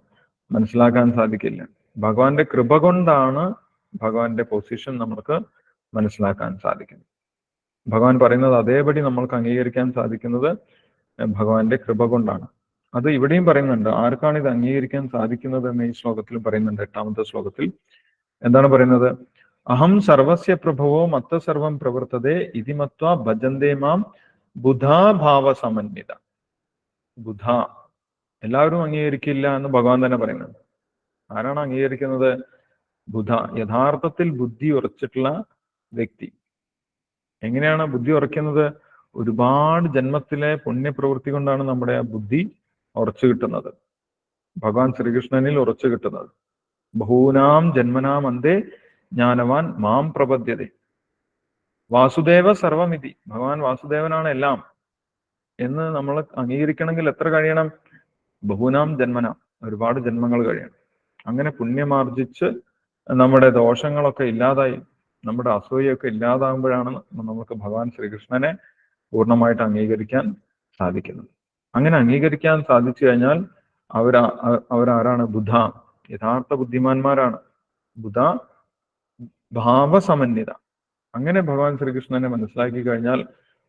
മനസ്സിലാക്കാൻ സാധിക്കില്ല. ഭഗവാന്റെ കൃപ കൊണ്ടാണ് ഭഗവാന്റെ പൊസിഷൻ നമുക്ക് മനസ്സിലാക്കാൻ സാധിക്കുന്നത്. ഭഗവാൻ പറയുന്നത് അതേപടി നമ്മൾക്ക് അംഗീകരിക്കാൻ സാധിക്കുന്നത് ഭഗവാന്റെ കൃപ കൊണ്ടാണ്. അത് ഇവിടെയും പറയുന്നുണ്ട്. ആർക്കാണ് ഇത് അംഗീകരിക്കാൻ സാധിക്കുന്നത് എന്ന് ഈ ശ്ലോകത്തിൽ പറയുന്നുണ്ട്. 8ാമത്തെ ശ്ലോകത്തിൽ എന്താണ് പറയുന്നത്? അഹം സർവസ്യ പ്രഭവോ മത്ത സർവം പ്രവർത്തതേ ഇതി മത്വാ ഭജന്തേ മാം ബുധാഭാവ സമന്വിത. ബുധ എല്ലാവരും അംഗീകരിക്കില്ല എന്ന് ഭഗവാൻ തന്നെ പറയുന്നുണ്ട്. ആരാണ് അംഗീകരിക്കുന്നത്? ബുധ, യഥാർത്ഥത്തിൽ ബുദ്ധി ഉറച്ചിട്ടുള്ള വ്യക്തി. എങ്ങനെയാണ് ബുദ്ധി ഉറയ്ക്കുന്നത്? ഒരുപാട് ജന്മത്തിലെ പുണ്യപ്രവൃത്തി കൊണ്ടാണ് നമ്മുടെ ആ ബുദ്ധി ഉറച്ചു കിട്ടുന്നത്, ഭഗവാൻ ശ്രീകൃഷ്ണനിൽ ഉറച്ചു കിട്ടുന്നത്. ബഹൂനാം ജന്മനാം അന്തേ ജ്ഞാനവാൻ മാം പ്രപദ്യതേ വാസുദേവ സർവമിതി. ഭഗവാൻ വാസുദേവനാണ് എല്ലാം എന്ന് നമ്മൾ അംഗീകരിക്കണമെങ്കിൽ എത്ര കഴിയണം? ബഹൂനാം ജന്മനാം, ഒരുപാട് ജന്മങ്ങൾ കഴിയണം. അങ്ങനെ പുണ്യമാർജിച്ച് നമ്മുടെ ദോഷങ്ങളൊക്കെ ഇല്ലാതായി, നമ്മുടെ അസൂയൊക്കെ ഇല്ലാതാകുമ്പോഴാണ് നമുക്ക് ഭഗവാൻ ശ്രീകൃഷ്ണനെ പൂർണ്ണമായിട്ട് അംഗീകരിക്കാൻ സാധിക്കുന്നത്. അങ്ങനെ അംഗീകരിക്കാൻ സാധിച്ചു കഴിഞ്ഞാൽ അവരാരാണ്? ബുധ, യഥാർത്ഥ ബുദ്ധിമാന്മാരാണ്. ബുധ ഭാവസമന്വിത. അങ്ങനെ ഭഗവാൻ ശ്രീകൃഷ്ണനെ മനസ്സിലാക്കി കഴിഞ്ഞാൽ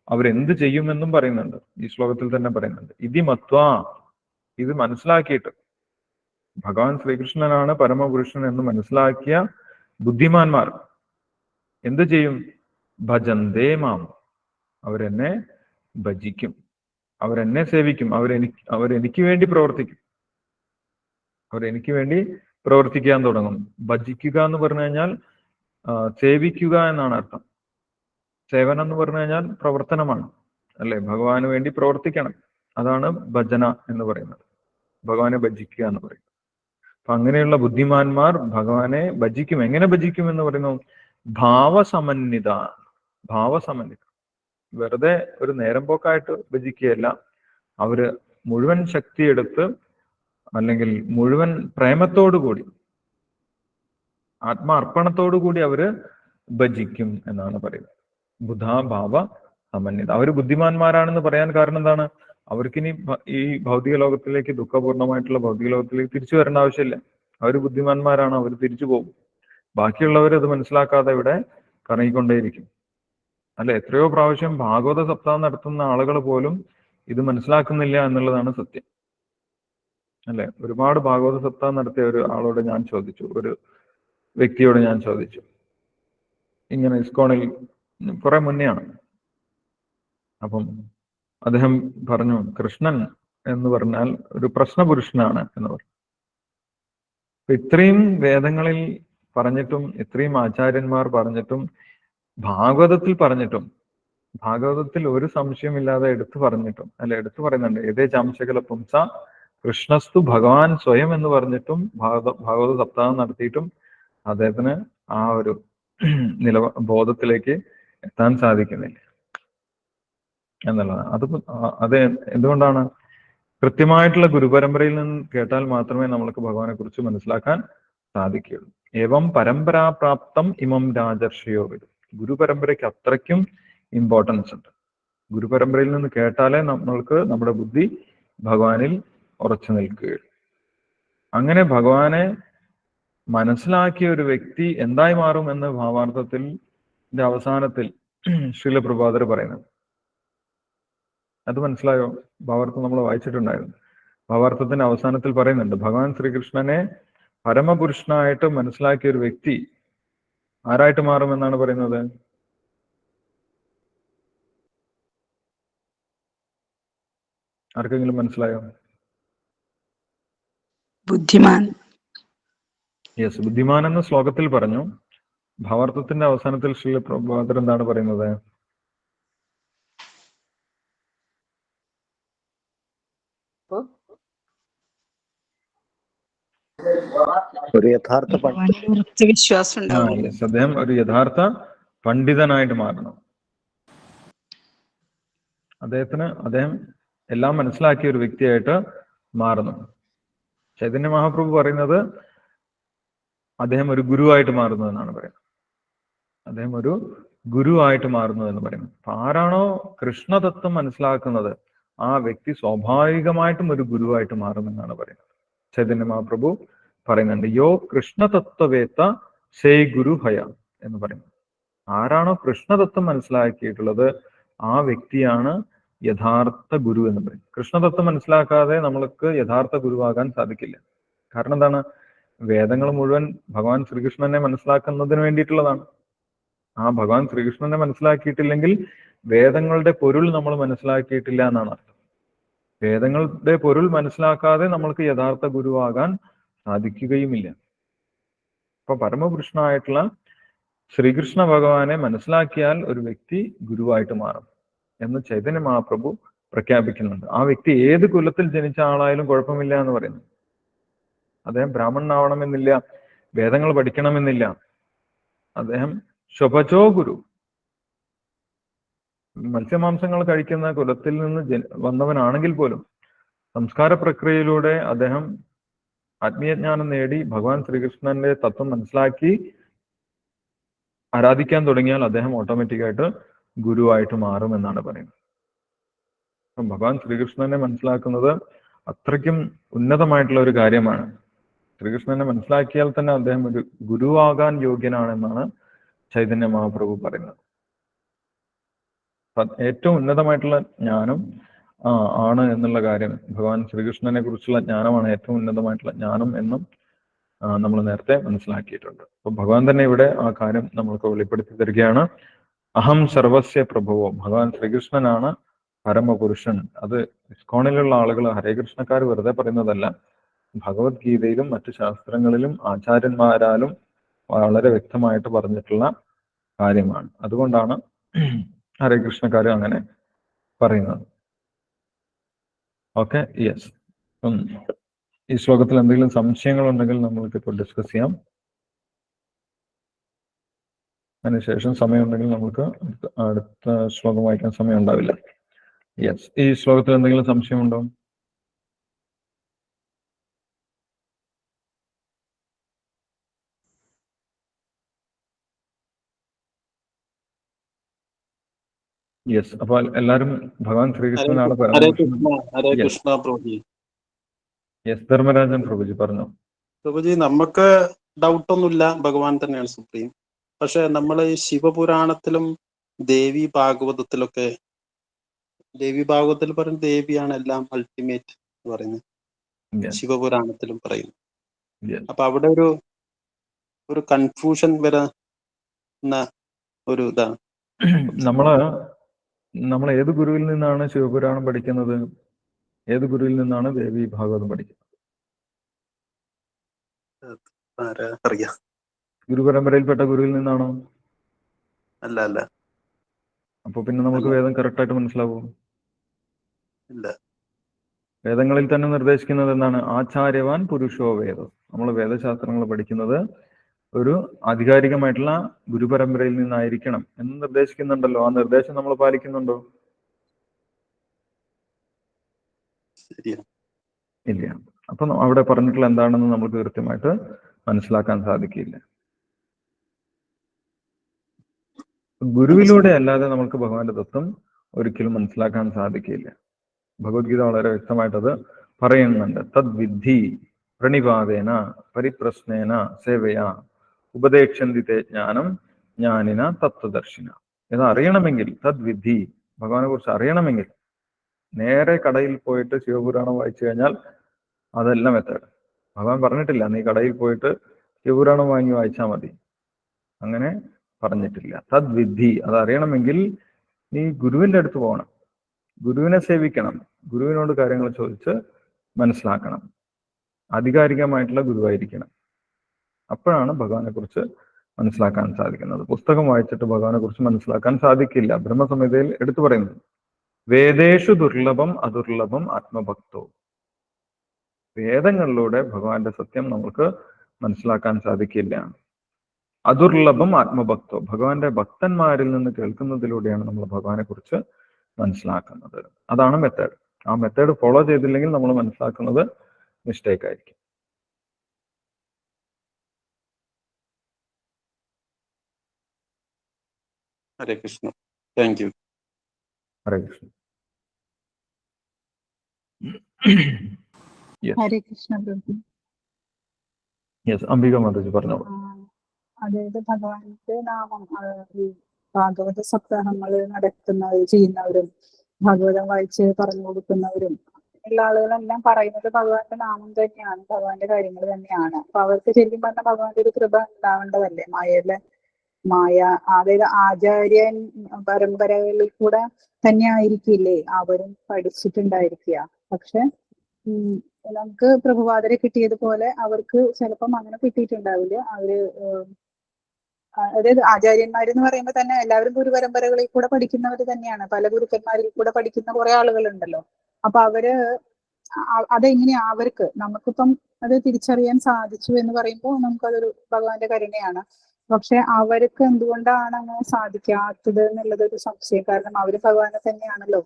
അവരെന്ത് ചെയ്യുമെന്നും പറയുന്നുണ്ട്. ഈ ശ്ലോകത്തിൽ തന്നെ പറയുന്നുണ്ട്. ഇതി മത്വാ, ഇത് മനസ്സിലാക്കിയിട്ട്, ഭഗവാൻ ശ്രീകൃഷ്ണനാണ് പരമപുരുഷൻ എന്ന് മനസ്സിലാക്കിയ ബുദ്ധിമാന്മാർ എന്ത് ചെയ്യും? ഭജന്തേ മാം, അവരെന്നെ ഭജിക്കും, അവരെന്നെ സേവിക്കും, അവരെനിക്ക് വേണ്ടി പ്രവർത്തിക്കും, അവരെനിക്ക് വേണ്ടി പ്രവർത്തിക്കാൻ തുടങ്ങും. ഭജിക്കുക എന്ന് പറഞ്ഞു കഴിഞ്ഞാൽ സേവിക്കുക എന്നാണ് അർത്ഥം. സേവനം എന്ന് പറഞ്ഞു കഴിഞ്ഞാൽ പ്രവർത്തനമാണ്, അല്ലെ? ഭഗവാന് വേണ്ടി പ്രവർത്തിക്കണം. അതാണ് ഭജന എന്ന് പറയുന്നത്, ഭഗവാനെ ഭജിക്കുക എന്ന് പറയുന്നത്. അപ്പൊ അങ്ങനെയുള്ള ബുദ്ധിമാന്മാർ ഭഗവാനെ ഭജിക്കും. എങ്ങനെ ഭജിക്കും എന്ന് പറയുന്നു? ഭാവസമന്വിത. ഭാവസമന്വിത, വെറുതെ ഒരു നേരം പോക്കായിട്ട് ഭജിക്കുകയല്ല. അവര് മുഴുവൻ ശക്തിയെടുത്ത്, അല്ലെങ്കിൽ മുഴുവൻ പ്രേമത്തോടുകൂടി, ആത്മാർപ്പണത്തോടുകൂടി അവര് ഭജിക്കും എന്നാണ് പറയുന്നത്. ബുധാഭാവ സമന്വിത. അവര് ബുദ്ധിമാന്മാരാണെന്ന് പറയാൻ കാരണം എന്താണ്? അവർക്കിനി ഈ ഭൗതിക ലോകത്തിലേക്ക്, ദുഃഖപൂർണമായിട്ടുള്ള ഭൗതിക ലോകത്തിലേക്ക് തിരിച്ചു വരേണ്ട ആവശ്യമില്ല. അവർ ബുദ്ധിമാന്മാരാണ്, അവർ തിരിച്ചു പോകും. ബാക്കിയുള്ളവർ അത് മനസ്സിലാക്കാതെ ഇവിടെ കറങ്ങിക്കൊണ്ടേയിരിക്കും, അല്ലെ? എത്രയോ പ്രാവശ്യം ഭാഗവത സപ്താഹം നടത്തുന്ന ആളുകൾ പോലും ഇത് മനസ്സിലാക്കുന്നില്ല എന്നുള്ളതാണ് സത്യം, അല്ലെ? ഒരുപാട് ഭാഗവത സപ്താഹം നടത്തിയ ഒരു ആളോട് ഞാൻ ചോദിച്ചു, ഒരു വ്യക്തിയോട് ഞാൻ ചോദിച്ചു, ഇങ്ങനെ ഇസ്കോണിൽ കുറെ മുന്നെയാണ്. അപ്പം അദ്ദേഹം പറഞ്ഞു, കൃഷ്ണൻ എന്ന് പറഞ്ഞാൽ ഒരു പ്രശ്നപുരുഷനാണ് എന്ന് പറഞ്ഞു. ഇത്രയും വേദങ്ങളിൽ പറഞ്ഞിട്ടും, ഇത്രയും ആചാര്യന്മാർ പറഞ്ഞിട്ടും, ഭാഗവതത്തിൽ പറഞ്ഞിട്ടും, ഭാഗവതത്തിൽ ഒരു സംശയമില്ലാതെ എടുത്തു പറഞ്ഞിട്ടും, അല്ല എടുത്തു പറയുന്നുണ്ട്, ഏതേ ചാംശകല പുംസ കൃഷ്ണസ്തു ഭഗവാൻ സ്വയം എന്ന് പറഞ്ഞിട്ടും, ഭാഗവത സപ്താഹം നടത്തിയിട്ടും അദ്ദേഹത്തിന് ആ ഒരു ബോധത്തിലേക്ക് എത്താൻ സാധിക്കുന്നില്ല എന്നുള്ളതാണ്. അത് എന്തുകൊണ്ടാണ്? കൃത്യമായിട്ടുള്ള ഗുരുപരമ്പരയിൽ നിന്ന് കേട്ടാൽ മാത്രമേ നമ്മൾക്ക് ഭഗവാനെ കുറിച്ച് മനസ്സിലാക്കാൻ സാധിക്കുകയുള്ളൂ. ഏവം പരമ്പരാപ്രാപ്തം ഇമം രാജർഷിയോ വരും. ഗുരുപരമ്പരയ്ക്ക് അത്രയ്ക്കും ഇമ്പോർട്ടൻസ് ഉണ്ട്. ഗുരുപരമ്പരയിൽ നിന്ന് കേട്ടാലേ നമ്മൾക്ക് നമ്മുടെ ബുദ്ധി ഭഗവാനിൽ ഉറച്ചു നിൽക്കുകയുള്ളൂ. അങ്ങനെ ഭഗവാനെ മനസ്സിലാക്കിയ ഒരു വ്യക്തി എന്തായി മാറും എന്ന് ഭാവാർത്ഥത്തിന്റെ അവസാനത്തിൽ ശ്രീല പ്രഭാതർ പറയുന്നത്. അത് മനസ്സിലായോ? ഭാവാർത്ഥം നമ്മൾ വായിച്ചിട്ടുണ്ടായിരുന്നു. ഭാവാർത്ഥത്തിന്റെ അവസാനത്തിൽ പറയുന്നുണ്ട്, ഭഗവാൻ ശ്രീകൃഷ്ണനെ പരമപുരുഷനായിട്ട് മനസ്സിലാക്കിയ ഒരു വ്യക്തി ആരായിട്ട് മാറുമെന്നാണ് പറയുന്നത്? ആർക്കെങ്കിലും മനസ്സിലായോ? ബുദ്ധിമാൻ. യെസ്, ബുദ്ധിമാൻ എന്ന ശ്ലോകത്തിൽ പറഞ്ഞു. ഭാവാർത്ഥത്തിന്റെ അവസാനത്തിൽ ശ്രീ പ്രഭാതർ എന്താണ് പറയുന്നത്? ഒരു യഥാർത്ഥ വിശ്വാസം ഉണ്ടാവും. അദ്ദേഹം ഒരു യഥാർത്ഥ പണ്ഡിതനായിട്ട് മാറണം. അദ്ദേഹം എല്ലാം മനസ്സിലാക്കിയ ഒരു വ്യക്തിയായിട്ട് മാറുന്നു. ചൈതന്യ മഹാപ്രഭു പറയുന്നത്, അദ്ദേഹം ഒരു ഗുരുവായിട്ട് മാറുന്നു എന്നാണ് പറയുന്നത്. അദ്ദേഹം ഒരു ഗുരുവായിട്ട് മാറുന്നു എന്ന് പറയുന്നു. അപ്പൊ ആരാണോ കൃഷ്ണതത്വം മനസ്സിലാക്കുന്നത് ആ വ്യക്തി സ്വാഭാവികമായിട്ടും ഒരു ഗുരുവായിട്ട് മാറുമെന്നാണ് പറയുന്നത്. ചൈതന്യ മഹാപ്രഭു പറയുന്നുണ്ട്, യോ കൃഷ്ണതത്വവേത്ത സേ ഗുരു ഹയ എന്ന് പറയുന്നു. ആരാണോ കൃഷ്ണതത്വം മനസ്സിലാക്കിയിട്ടുള്ളത് ആ വ്യക്തിയാണ് യഥാർത്ഥ ഗുരു എന്ന് പറയും. കൃഷ്ണതത്വം മനസ്സിലാക്കാതെ നമ്മൾക്ക് യഥാർത്ഥ ഗുരുവാകാൻ സാധിക്കില്ല. കാരണം എന്താണ്? വേദങ്ങൾ മുഴുവൻ ഭഗവാൻ ശ്രീകൃഷ്ണനെ മനസ്സിലാക്കുന്നതിന് വേണ്ടിയിട്ടുള്ളതാണ്. ആ ഭഗവാൻ ശ്രീകൃഷ്ണനെ മനസ്സിലാക്കിയിട്ടില്ലെങ്കിൽ വേദങ്ങളുടെ പൊരുൾ നമ്മൾ മനസ്സിലാക്കിയിട്ടില്ല എന്നാണ് അർത്ഥം. വേദങ്ങളുടെ പൊരുൾ മനസ്സിലാക്കാതെ നമ്മൾക്ക് യഥാർത്ഥ ഗുരുവാകാൻ സാധിക്കുകയുമില്ല. അപ്പൊ പരമപുരുഷനായിട്ടുള്ള ശ്രീകൃഷ്ണ ഭഗവാനെ മനസ്സിലാക്കിയാൽ ഒരു വ്യക്തി ഗുരുവായിട്ട് മാറും എന്ന് ചൈതന്യ മഹാപ്രഭു പ്രഖ്യാപിക്കുന്നുണ്ട്. ആ വ്യക്തി ഏത് കുലത്തിൽ ജനിച്ച ആളായാലും കുഴപ്പമില്ല എന്ന് പറയുന്നു. അദ്ദേഹം ബ്രാഹ്മണനാവണമെന്നില്ല, വേദങ്ങൾ പഠിക്കണമെന്നില്ല. അദ്ദേഹം ശുഭജോ ഗുരു, മത്സ്യമാംസങ്ങൾ കഴിക്കുന്ന കുലത്തിൽ നിന്ന് വന്നവനാണെങ്കിൽ പോലും സംസ്കാര പ്രക്രിയയിലൂടെ അദ്ദേഹം ആത്മീയജ്ഞാനം നേടി ഭഗവാൻ ശ്രീകൃഷ്ണന്റെ തത്വം മനസ്സിലാക്കി ആരാധിക്കാൻ തുടങ്ങിയാൽ അദ്ദേഹം ഓട്ടോമാറ്റിക്കായിട്ട് ഗുരുവായിട്ട് മാറുമെന്നാണ് പറയുന്നത്. അപ്പം ഭഗവാൻ ശ്രീകൃഷ്ണനെ മനസ്സിലാക്കുന്നത് അത്രയ്ക്കും ഉന്നതമായിട്ടുള്ള ഒരു കാര്യമാണ്. ശ്രീകൃഷ്ണനെ മനസ്സിലാക്കിയാൽ തന്നെ അദ്ദേഹം ഒരു ഗുരുവാകാൻ യോഗ്യനാണെന്നാണ് ചൈതന്യ മഹാപ്രഭു പറയുന്നത്. ഏറ്റവും ഉന്നതമായിട്ടുള്ള ജ്ഞാനം ആണ് എന്നുള്ള കാര്യം, ഭഗവാൻ ശ്രീകൃഷ്ണനെ കുറിച്ചുള്ള ജ്ഞാനമാണ് ഏറ്റവും ഉന്നതമായിട്ടുള്ള ജ്ഞാനം എന്നും നമ്മൾ നേരത്തെ മനസ്സിലാക്കിയിട്ടുണ്ട്. അപ്പൊ ഭഗവാൻ തന്നെ ഇവിടെ ആ കാര്യം നമ്മൾക്ക് വെളിപ്പെടുത്തി തരികയാണ്. അഹം സർവസ്യ പ്രഭവോ, ഭഗവാൻ ശ്രീകൃഷ്ണനാണ് പരമപുരുഷൻ. അത് ഇസ്കോണിലുള്ള ആളുകൾ, ഹരേകൃഷ്ണക്കാർ വെറുതെ പറയുന്നതല്ല. ഭഗവത്ഗീതയിലും മറ്റു ശാസ്ത്രങ്ങളിലും ആചാര്യന്മാരാലും വളരെ വ്യക്തമായിട്ട് പറഞ്ഞിട്ടുള്ള കാര്യമാണ്. അതുകൊണ്ടാണ് ഹരേകൃഷ്ണക്കാർ അങ്ങനെ പറയുന്നത്. Okay, yes. ഈ ശ്ലോകത്തിൽ എന്തെങ്കിലും സംശയങ്ങൾ ഉണ്ടെങ്കിൽ നമ്മൾക്ക് ഇപ്പോൾ ഡിസ്കസ് ചെയ്യാം. അതിനുശേഷം സമയമുണ്ടെങ്കിൽ നമുക്ക് അടുത്ത ശ്ലോകം വായിക്കാൻ സമയം ഉണ്ടാവില്ല. യെസ്, ഈ ശ്ലോകത്തിൽ എന്തെങ്കിലും സംശയമുണ്ടോ? യെസ്, അപ്പൊ എല്ലാരും ഭഗവാൻ ശ്രീകൃഷ്ണനാണ് യെസ്, ധർമ്മരാജൻ പ്രഭുജി പറഞ്ഞു. പ്രഭുജി, നമുക്ക് ഡൗട്ടൊന്നുമില്ല, ഭഗവാൻ തന്നെയാണ് സുപ്രീം. പക്ഷെ നമ്മൾ ഈ ശിവപുരാണത്തിലും ദേവി ഭാഗവതത്തിലൊക്കെ, ദേവി ഭാഗവതത്തിൽ പറയുന്ന ദേവിയാണ് എല്ലാം അൾട്ടിമേറ്റ് എന്ന് പറയുന്നത്, ശിവപുരാണത്തിലും പറയുന്നു. അപ്പൊ അവിടെ ഒരു കൺഫ്യൂഷൻ വരുന്ന ഒരു ഇതാണ്. നമ്മൾ ഏത് ഗുരുവിൽ നിന്നാണ് ശിവപുരാണം പഠിക്കുന്നത്? ഏത് ഗുരുവിൽ നിന്നാണ് ദേവി ഭാഗവതം പഠിക്കുന്നത്? അറിയാം. ഗുരുപരമ്പരയിൽപ്പെട്ട ഗുരുവിൽ നിന്നാണോ? അല്ല. അപ്പൊ പിന്നെ നമുക്ക് വേദം കറക്റ്റ് ആയിട്ട് മനസ്സിലാവും? ഇല്ല. വേദങ്ങളിൽ തന്നെ നിർദ്ദേശിക്കുന്നത് എന്താണ്? ആചാര്യവാൻ പുരുഷോ വേദം. നമ്മൾ വേദശാസ്ത്രങ്ങൾ പഠിക്കുന്നത് ഒരു ആധികാരികമായിട്ടുള്ള ഗുരുപരമ്പരയിൽ നിന്നായിരിക്കണം എന്ന് നിർദ്ദേശിക്കുന്നുണ്ടല്ലോ. ആ നിർദ്ദേശം നമ്മൾ പാലിക്കുന്നുണ്ടോ? ഇല്ല. അപ്പൊ അവിടെ പറഞ്ഞിട്ടുള്ള എന്താണെന്ന് നമുക്ക് കൃത്യമായിട്ട് മനസ്സിലാക്കാൻ സാധിക്കില്ല. ഗുരുവിലൂടെ അല്ലാതെ നമുക്ക് ഭഗവാന്റെ തത്വം ഒരിക്കലും മനസ്സിലാക്കാൻ സാധിക്കില്ല. ഭഗവത്ഗീത വളരെ വ്യക്തമായിട്ടത് പറയുന്നുണ്ട്. തദ്വിദ്ധി പ്രണിപാതേന പരിപ്രശ്നേന സേവയാ ഉപദേക്ഷന്തിത്തെ ജ്ഞാനം ജ്ഞാനിന തത്വദർശിന. ഇത് അറിയണമെങ്കിൽ, തദ്വിദ്ധി, ഭഗവാനെ കുറിച്ച് അറിയണമെങ്കിൽ നേരെ കടയിൽ പോയിട്ട് ശിവപുരാണം വായിച്ചു കഴിഞ്ഞാൽ അതല്ല മെത്തേഡ്. ഭഗവാൻ പറഞ്ഞിട്ടില്ല നീ കടയിൽ പോയിട്ട് ശിവപുരാണം വാങ്ങി വായിച്ചാൽ മതി, അങ്ങനെ പറഞ്ഞിട്ടില്ല. തദ്വിദ്ധി, അതറിയണമെങ്കിൽ നീ ഗുരുവിന്റെ അടുത്ത് പോകണം, ഗുരുവിനെ സേവിക്കണം, ഗുരുവിനോട് കാര്യങ്ങൾ ചോദിച്ച് മനസ്സിലാക്കണം, ആധികാരികമായിട്ടുള്ള ഗുരുവായിരിക്കണം. അപ്പോഴാണ് ഭഗവാനെ കുറിച്ച് മനസ്സിലാക്കാൻ സാധിക്കുന്നത്. പുസ്തകം വായിച്ചിട്ട് ഭഗവാനെ കുറിച്ച് മനസ്സിലാക്കാൻ സാധിക്കില്ല. ബ്രഹ്മസംഹിതയിൽ എടുത്തു പറയുന്നു, വേദേഷു ദുർലഭം അദുർലഭം ആത്മഭക്തോ. വേദങ്ങളിലൂടെ ഭഗവാന്റെ സത്യം നമുക്ക് മനസ്സിലാക്കാൻ സാധിക്കില്ല. അദുർലഭം ആത്മഭക്തോ, ഭഗവാന്റെ ഭക്തന്മാരിൽ നിന്ന് കേൾക്കുന്നതിലൂടെയാണ് നമ്മൾ ഭഗവാനെ കുറിച്ച് മനസ്സിലാക്കുന്നത്. അതാണ് മെത്തേഡ്. ആ മെത്തേഡ് ഫോളോ ചെയ്തില്ലെങ്കിൽ നമ്മൾ മനസ്സിലാക്കുന്നത് മിസ്റ്റേക്ക് ആയിരിക്കും. Hare Krishna. Thank you. Hare Krishna. Yes Hare Krishna Prabhu. Yes Ambika Mataji പറഞ്ഞോളൂ. അതായത് ഭഗവാന്റെ നാമം ഈ ഭാഗവത സപ്താഹങ്ങൾ ചെയ്യുന്നവരും ഭാഗവതം വായിച്ച് പറഞ്ഞു കൊടുക്കുന്നവരും എല്ലാ ആളുകളെല്ലാം പറയുന്നത് ഭഗവാന്റെ നാമം തന്നെയാണ്, ഭഗവാന്റെ കാര്യങ്ങൾ തന്നെയാണ്. അപ്പൊ അവർക്ക് ശരിക്കും പറഞ്ഞാൽ ഭഗവാന്റെ ഒരു കൃപ ഉണ്ടാവേണ്ടതല്ലേ? മായ അതായത് ആചാര്യൻ പരമ്പരകളിൽ കൂടെ തന്നെ ആയിരിക്കില്ലേ അവരും പഠിച്ചിട്ടുണ്ടായിരിക്കുക. പക്ഷെ നമുക്ക് പ്രഭുപാദരെ കിട്ടിയതുപോലെ അവർക്ക് ചിലപ്പം അങ്ങനെ കിട്ടിയിട്ടുണ്ടാവില്ല. അവര് അതായത് ആചാര്യന്മാരെന്ന് പറയുമ്പോൾ തന്നെ എല്ലാവരും ഗുരുപരമ്പരകളിൽ കൂടെ പഠിക്കുന്നവർ തന്നെയാണ്. പല ഗുരുക്കന്മാരിൽ കൂടെ പഠിക്കുന്ന കുറെ ആളുകളുണ്ടല്ലോ. അപ്പൊ അവര് അതെങ്ങനെയാ അവർക്ക് നമുക്കിപ്പം അത് തിരിച്ചറിയാൻ സാധിച്ചു എന്ന് പറയുമ്പോൾ നമുക്കതൊരു ഭഗവാന്റെ കരുണയാണ്. പക്ഷെ അവർക്ക് എന്തുകൊണ്ടാണ് അങ്ങനെ സാധിക്കാത്തത് എന്നുള്ളത് ഒരു സംശയം. കാരണം അവര് ഭഗവാനെ തന്നെയാണല്ലോ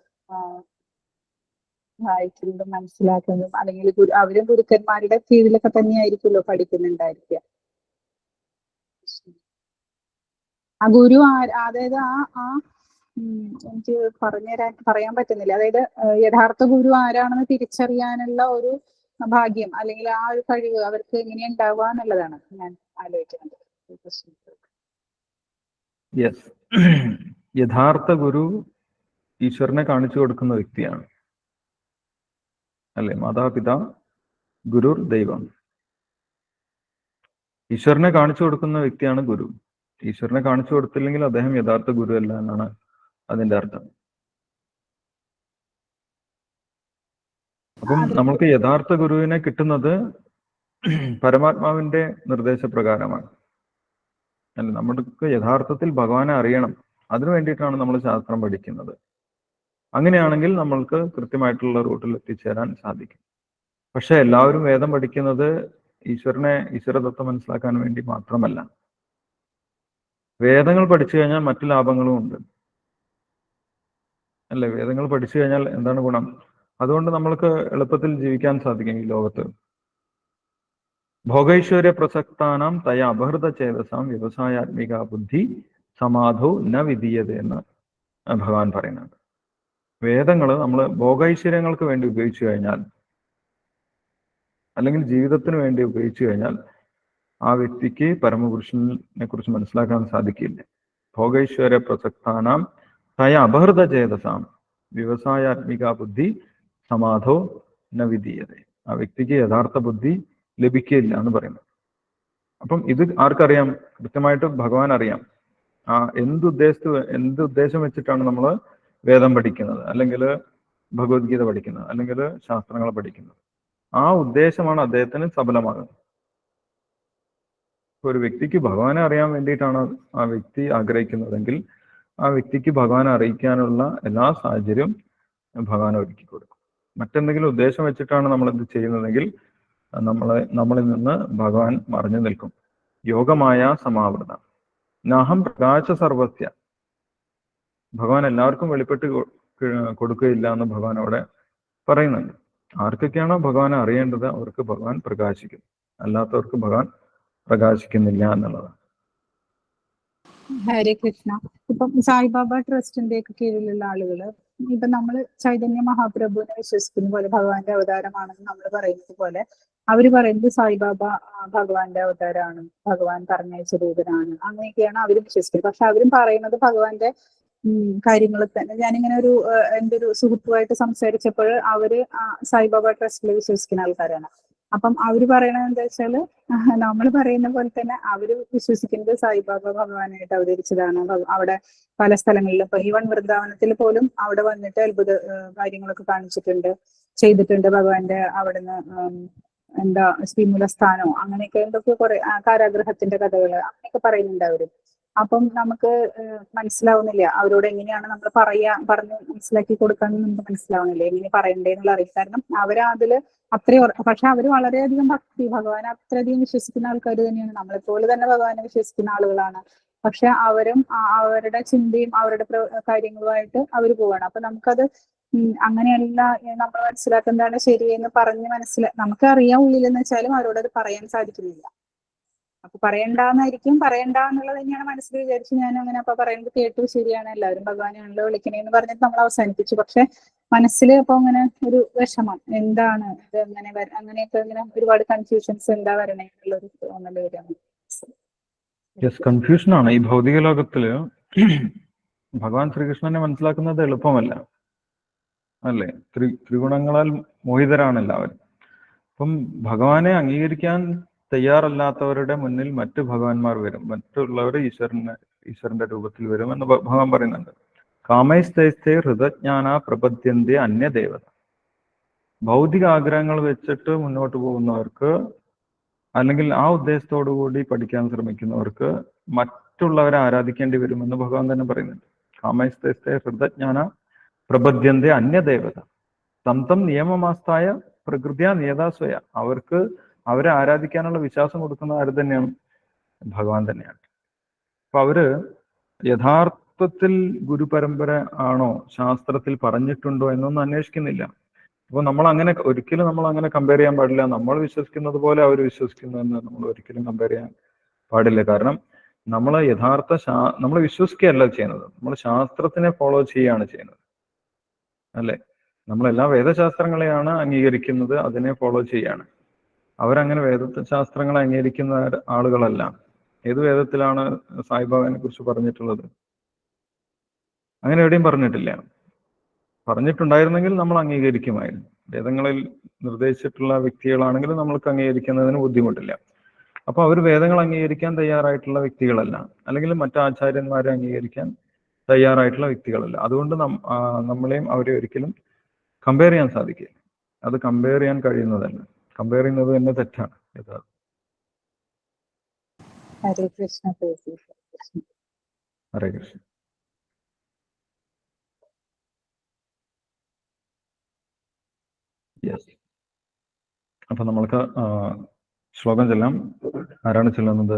വായിക്കുന്നതും മനസ്സിലാക്കുന്നതും, അല്ലെങ്കിൽ അവരും ഗുരുക്കന്മാരുടെ കീഴിലൊക്കെ തന്നെയായിരിക്കുമല്ലോ പഠിക്കുന്നുണ്ടായിരിക്കുക. ആ ഗുരു അതായത് എനിക്ക് പറയാൻ പറ്റുന്നില്ല. അതായത് യഥാർത്ഥ ഗുരു ആരാണെന്ന് തിരിച്ചറിയാനുള്ള ഒരു ഭാഗ്യം അല്ലെങ്കിൽ ആ ഒരു കഴിവ് അവർക്ക് എങ്ങനെ ഉണ്ടാവുക എന്നുള്ളതാണ് ഞാൻ ആലോചിക്കുന്നത്. യെസ്, യഥാർത്ഥ ഗുരു ഈശ്വരനെ കാണിച്ചു കൊടുക്കുന്ന വ്യക്തിയാണ്, അല്ലെ? മാതാപിതാ ഗുരുർ ദൈവം. ഈശ്വരനെ കാണിച്ചു കൊടുക്കുന്ന വ്യക്തിയാണ് ഗുരു. ഈശ്വരനെ കാണിച്ചു കൊടുത്തില്ലെങ്കിൽ അദ്ദേഹം യഥാർത്ഥ ഗുരു അല്ല എന്നാണ് അതിന്റെ അർത്ഥം. അപ്പം നമ്മൾക്ക് യഥാർത്ഥ ഗുരുവിനെ കിട്ടുന്നത് പരമാത്മാവിന്റെ നിർദ്ദേശപ്രകാരമാണ്, അല്ല? നമ്മൾക്ക് യഥാർത്ഥത്തിൽ ഭഗവാനെ അറിയണം, അതിനു വേണ്ടിയിട്ടാണ് നമ്മൾ ശാസ്ത്രം പഠിക്കുന്നത്. അങ്ങനെയാണെങ്കിൽ നമ്മൾക്ക് കൃത്യമായിട്ടുള്ള റൂട്ടിൽ എത്തിച്ചേരാൻ സാധിക്കും. പക്ഷെ എല്ലാവരും വേദം പഠിക്കുന്നത് ഈശ്വരതത്വം മനസ്സിലാക്കാൻ വേണ്ടി മാത്രമല്ല. വേദങ്ങൾ പഠിച്ചു കഴിഞ്ഞാൽ മറ്റു ലാഭങ്ങളും ഉണ്ട്, അല്ലെ? വേദങ്ങൾ പഠിച്ചു കഴിഞ്ഞാൽ എന്താണ് ഗുണം? അതുകൊണ്ട് നമ്മൾക്ക് എളുപ്പത്തിൽ ജീവിക്കാൻ സാധിക്കും ഈ ലോകത്ത്. ഭോഗൈശ്വര്യ പ്രസക്താനാം തയ അപഹൃത ചേതസാം വ്യവസായാത്മിക ബുദ്ധി സമാധോ ന വിധീയത എന്ന് ഭഗവാൻ പറയുന്നുണ്ട്. വേദങ്ങൾ നമ്മൾ ഭോഗൈശ്വര്യങ്ങൾക്ക് വേണ്ടി ഉപയോഗിച്ചു കഴിഞ്ഞാൽ, അല്ലെങ്കിൽ ജീവിതത്തിന് വേണ്ടി ഉപയോഗിച്ചു കഴിഞ്ഞാൽ, ആ വ്യക്തിക്ക് പരമപുരുഷനെ കുറിച്ച് മനസ്സിലാക്കാൻ സാധിക്കില്ല. ഭോഗൈശ്വര്യ പ്രസക്താനാം തയ അപഹൃത ചേതസാം വ്യവസായാത്മിക ബുദ്ധി സമാധോ ന വിധീയത. ആ വ്യക്തിക്ക് യഥാർത്ഥ ബുദ്ധി ലഭിക്കില്ല എന്ന് പറയുന്നത്. അപ്പം ഇത് ആർക്കറിയാം? കൃത്യമായിട്ട് ഭഗവാൻ അറിയാം. എന്തുദ്ദേശം വെച്ചിട്ടാണ് നമ്മൾ വേദം പഠിക്കുന്നത്, അല്ലെങ്കിൽ ഭഗവത്ഗീത പഠിക്കുന്നത്, അല്ലെങ്കിൽ ശാസ്ത്രങ്ങൾ പഠിക്കുന്നത്. ആ ഉദ്ദേശമാണ് അദ്ദേഹത്തിന് സഫലമാകുന്നത്. ഒരു വ്യക്തിക്ക് ഭഗവാനെ അറിയാൻ വേണ്ടിയിട്ടാണ് ആ വ്യക്തി ആഗ്രഹിക്കുന്നതെങ്കിൽ ആ വ്യക്തിക്ക് ഭഗവാനെ അറിയിക്കാനുള്ള എല്ലാ സാഹചര്യവും ഭഗവാൻ ഒരുക്കി കൊടുക്കും. മറ്റെന്തെങ്കിലും ഉദ്ദേശം വെച്ചിട്ടാണ് നമ്മൾ ഇത് ചെയ്യുന്നതെങ്കിൽ നമ്മളിൽ നിന്ന് ഭഗവാൻ മറഞ്ഞു നിൽക്കും. യോഗമായ സമാവൃത നാഹം പ്രകാശ സർവസ്യ. ഭഗവാൻ എല്ലാവർക്കും വെളിപ്പെട്ട് കൊടുക്കുകയില്ല എന്ന് ഭഗവാൻ അവിടെ പറയുന്നുണ്ട്. ആർക്കൊക്കെയാണോ ഭഗവാനെ അറിയേണ്ടത് അവർക്ക് ഭഗവാൻ പ്രകാശിക്കും, അല്ലാത്തവർക്ക് ഭഗവാൻ പ്രകാശിക്കുന്നില്ല എന്നുള്ളതാണ്. ഹരേ കൃഷ്ണ. ഇപ്പം സായിബാബ ട്രസ്റ്റിന്റെ ഒക്കെ കീഴിലുള്ള ആളുകള് ഇപ്പൊ നമ്മള് ചൈതന്യ മഹാപ്രഭുവിനെ വിശ്വസിക്കുന്ന പോലെ ഭഗവാന്റെ അവതാരമാണെന്ന് നമ്മൾ പറയുന്നത് പോലെ അവര് പറയുന്നത് സായിബാബ ഭഗവാന്റെ അവതാരമാണ്, ഭഗവാൻ പറഞ്ഞയച്ച ദൂതനാണ്, അങ്ങനെയൊക്കെയാണ് അവരും വിശ്വസിക്കുന്നത്. പക്ഷെ അവരും പറയുന്നത് ഭഗവാന്റെ കാര്യങ്ങൾ തന്നെ. ഞാനിങ്ങനെ എൻ്റെ ഒരു സുഹൃത്തുമായിട്ട് സംസാരിച്ചപ്പോൾ അവര് സായിബാബ ട്രസ്റ്റിൽ വിശ്വസിക്കുന്ന ആൾക്കാരാണ്. അപ്പം അവര് പറയണത് എന്താ വെച്ചാല് നമ്മൾ പറയുന്ന പോലെ തന്നെ അവര് വിശ്വസിക്കുന്നത് സായിബാബ ഭഗവാനായിട്ട് അവതരിച്ചതാണ്. അവിടെ പല സ്ഥലങ്ങളിലും ഇപ്പൊ ഈവൻ വൃന്ദാവനത്തിൽ പോലും അവിടെ വന്നിട്ട് അത്ഭുത കാര്യങ്ങളൊക്കെ ചെയ്തിട്ടുണ്ട്. ഭഗവാന്റെ അവിടുന്ന് എന്താ ശ്രീമൂലസ്ഥാനോ അങ്ങനെയൊക്കെ എന്തൊക്കെ കുറെ കാരാഗ്രഹത്തിന്റെ കഥകള് അങ്ങനെയൊക്കെ പറയുന്നുണ്ട് അവര്. അപ്പം നമുക്ക് മനസ്സിലാവുന്നില്ല അവരോട് എങ്ങനെയാണ് നമ്മൾ പറഞ്ഞ് മനസ്സിലാക്കി കൊടുക്കാൻ നമുക്ക് മനസ്സിലാവുന്നില്ല, എങ്ങനെ പറയണ്ടേന്നുള്ള അറിയില്ല. കാരണം അവരതില് പക്ഷെ അവര് വളരെയധികം ഭഗവാനെ അത്രയധികം വിശ്വസിക്കുന്ന ആൾക്കാർ തന്നെയാണ്. നമ്മളെപ്പോലെ തന്നെ ഭഗവാനെ വിശ്വസിക്കുന്ന ആളുകളാണ്. പക്ഷെ അവരും അവരുടെ ചിന്തയും അവരുടെ കാര്യങ്ങളുമായിട്ട് അവർ പോവാണ്. അപ്പൊ നമുക്കത് അങ്ങനെയല്ല, നമ്മൾ മനസ്സിലാക്കുന്നതാണ് ശരിയെന്ന് പറഞ്ഞ് നമുക്കറിയാം ഉള്ളിലെന്ന് വെച്ചാലും അവരോട് അത് പറയാൻ സാധിക്കുന്നില്ല. അപ്പൊ പറയണ്ടെന്നായിരിക്കും, പറയണ്ടെന്നുള്ളത് തന്നെയാണ് മനസ്സിൽ വിചാരിച്ച് ഞാൻ അങ്ങനെ അപ്പൊ പറയുന്നത് കേട്ടു, ശരിയാണ്, എല്ലാവരും ഭഗവാനെയാണല്ലോ വിളിക്കണേന്ന് പറഞ്ഞിട്ട് നമ്മൾ അവസാനിപ്പിച്ചു. പക്ഷെ മനസ്സിൽ അപ്പൊ അങ്ങനെ ഒരു വിഷമം, എന്താണ് ഇത്, അങ്ങനെയൊക്കെ ഇങ്ങനെ ഒരുപാട് കൺഫ്യൂഷൻസ്, എന്താ വരണേ എന്നുള്ളൊരു തോന്നല് വരാണ്. യെസ്, കൺഫ്യൂഷനാണ്. ഈ ഭൗതിക ലോകത്തില് ഭഗവാൻ ശ്രീകൃഷ്ണനെ മനസ്സിലാക്കുന്നത് എളുപ്പമല്ല, അല്ലേ? ത്രിഗുണങ്ങളാൽ മോഹിതരാണ് എല്ലാവരും. അപ്പം ഭഗവാനെ അംഗീകരിക്കാൻ തയ്യാറല്ലാത്തവരുടെ മുന്നിൽ മറ്റു ഭഗവാന്മാർ വരും, മറ്റുള്ളവർ ഈശ്വരന്റെ രൂപത്തിൽ വരും എന്ന് ഭഗവാൻ പറയുന്നുണ്ട്. കാമൈസ്തൈസ്തേ ഹൃതജ്ഞാന പ്രപദ്യന്തി അന്യദേവത. ഭൗതിക ആഗ്രഹങ്ങൾ വെച്ചിട്ട് മുന്നോട്ട് പോകുന്നവർക്ക്, അല്ലെങ്കിൽ ആ ഉദ്ദേശത്തോടു കൂടി പഠിക്കാൻ ശ്രമിക്കുന്നവർക്ക് മറ്റുള്ളവരെ ആരാധിക്കേണ്ടി വരുമെന്ന് ഭഗവാൻ തന്നെ പറയുന്നുണ്ട്. കാമൈസ്തൈസ്തേ ഹൃതജ്ഞാന പ്രപദ്യന്തി അന്യദേവത തം നിയമമാസ്തായ പ്രകൃതിയാ നിയതാസ്വയ. അവരെ ആരാധിക്കാനുള്ള വിശ്വാസം കൊടുക്കുന്ന ആര് തന്നെയാണ്? ഭഗവാൻ തന്നെയാണ്. അപ്പൊ അവര് യഥാർത്ഥത്തിൽ ഗുരുപരമ്പര ആണോ, ശാസ്ത്രത്തിൽ പറഞ്ഞിട്ടുണ്ടോ എന്നൊന്നും അന്വേഷിക്കുന്നില്ല. അപ്പൊ ഒരിക്കലും നമ്മൾ അങ്ങനെ കമ്പയർ ചെയ്യാൻ പാടില്ല. നമ്മൾ വിശ്വസിക്കുന്നത് പോലെ അവർ വിശ്വസിക്കുന്നു എന്ന് നമ്മൾ ഒരിക്കലും കമ്പയർ ചെയ്യാൻ പാടില്ല. കാരണം നമ്മൾ നമ്മൾ വിശ്വസിക്കുകയല്ല ചെയ്യുന്നത്, നമ്മൾ ശാസ്ത്രത്തിനെ ഫോളോ ചെയ്യുകയാണ് ചെയ്യുന്നത്, അല്ലെ? നമ്മളെല്ലാ വേദശാസ്ത്രങ്ങളെയാണ് അംഗീകരിക്കുന്നത്, അതിനെ ഫോളോ ചെയ്യാണ്. അവരങ്ങനെ വേദശാസ്ത്രങ്ങളെ അംഗീകരിക്കുന്ന ആളുകളല്ല. ഏത് വേദത്തിലാണ് സായിബാബാനെ കുറിച്ച് പറഞ്ഞിട്ടുള്ളത്? അങ്ങനെ എവിടെയും പറഞ്ഞിട്ടില്ല. പറഞ്ഞിട്ടുണ്ടായിരുന്നെങ്കിൽ നമ്മൾ അംഗീകരിക്കുമായിരുന്നു. വേദങ്ങളിൽ നിർദ്ദേശിച്ചിട്ടുള്ള വ്യക്തികളാണെങ്കിൽ നമ്മൾക്ക് അംഗീകരിക്കുന്നതിന് ബുദ്ധിമുട്ടില്ല. അപ്പൊ അവർ വേദങ്ങൾ അംഗീകരിക്കാൻ തയ്യാറായിട്ടുള്ള വ്യക്തികളല്ല, അല്ലെങ്കിൽ മറ്റു ആചാര്യന്മാരെ അംഗീകരിക്കാൻ തയ്യാറായിട്ടുള്ള വ്യക്തികളല്ല. അതുകൊണ്ട് നമ്മളെയും അവരെ ഒരിക്കലും കമ്പയർ ചെയ്യാൻ സാധിക്കില്ല. അത് കമ്പയർ ചെയ്യാൻ കഴിയുന്നതല്ല. കമ്പയർ ചെയ്യുന്നത് തന്നെ തെറ്റാണ് യഥാർത്ഥം. ഹരേ കൃഷ്ണ. ഹരേ കൃഷ്ണ. യെസ്. അപ്പൊ നമ്മൾക്ക് ശ്ലോകം ചെല്ലാം. ആരാണ് ചെല്ലുന്നത്?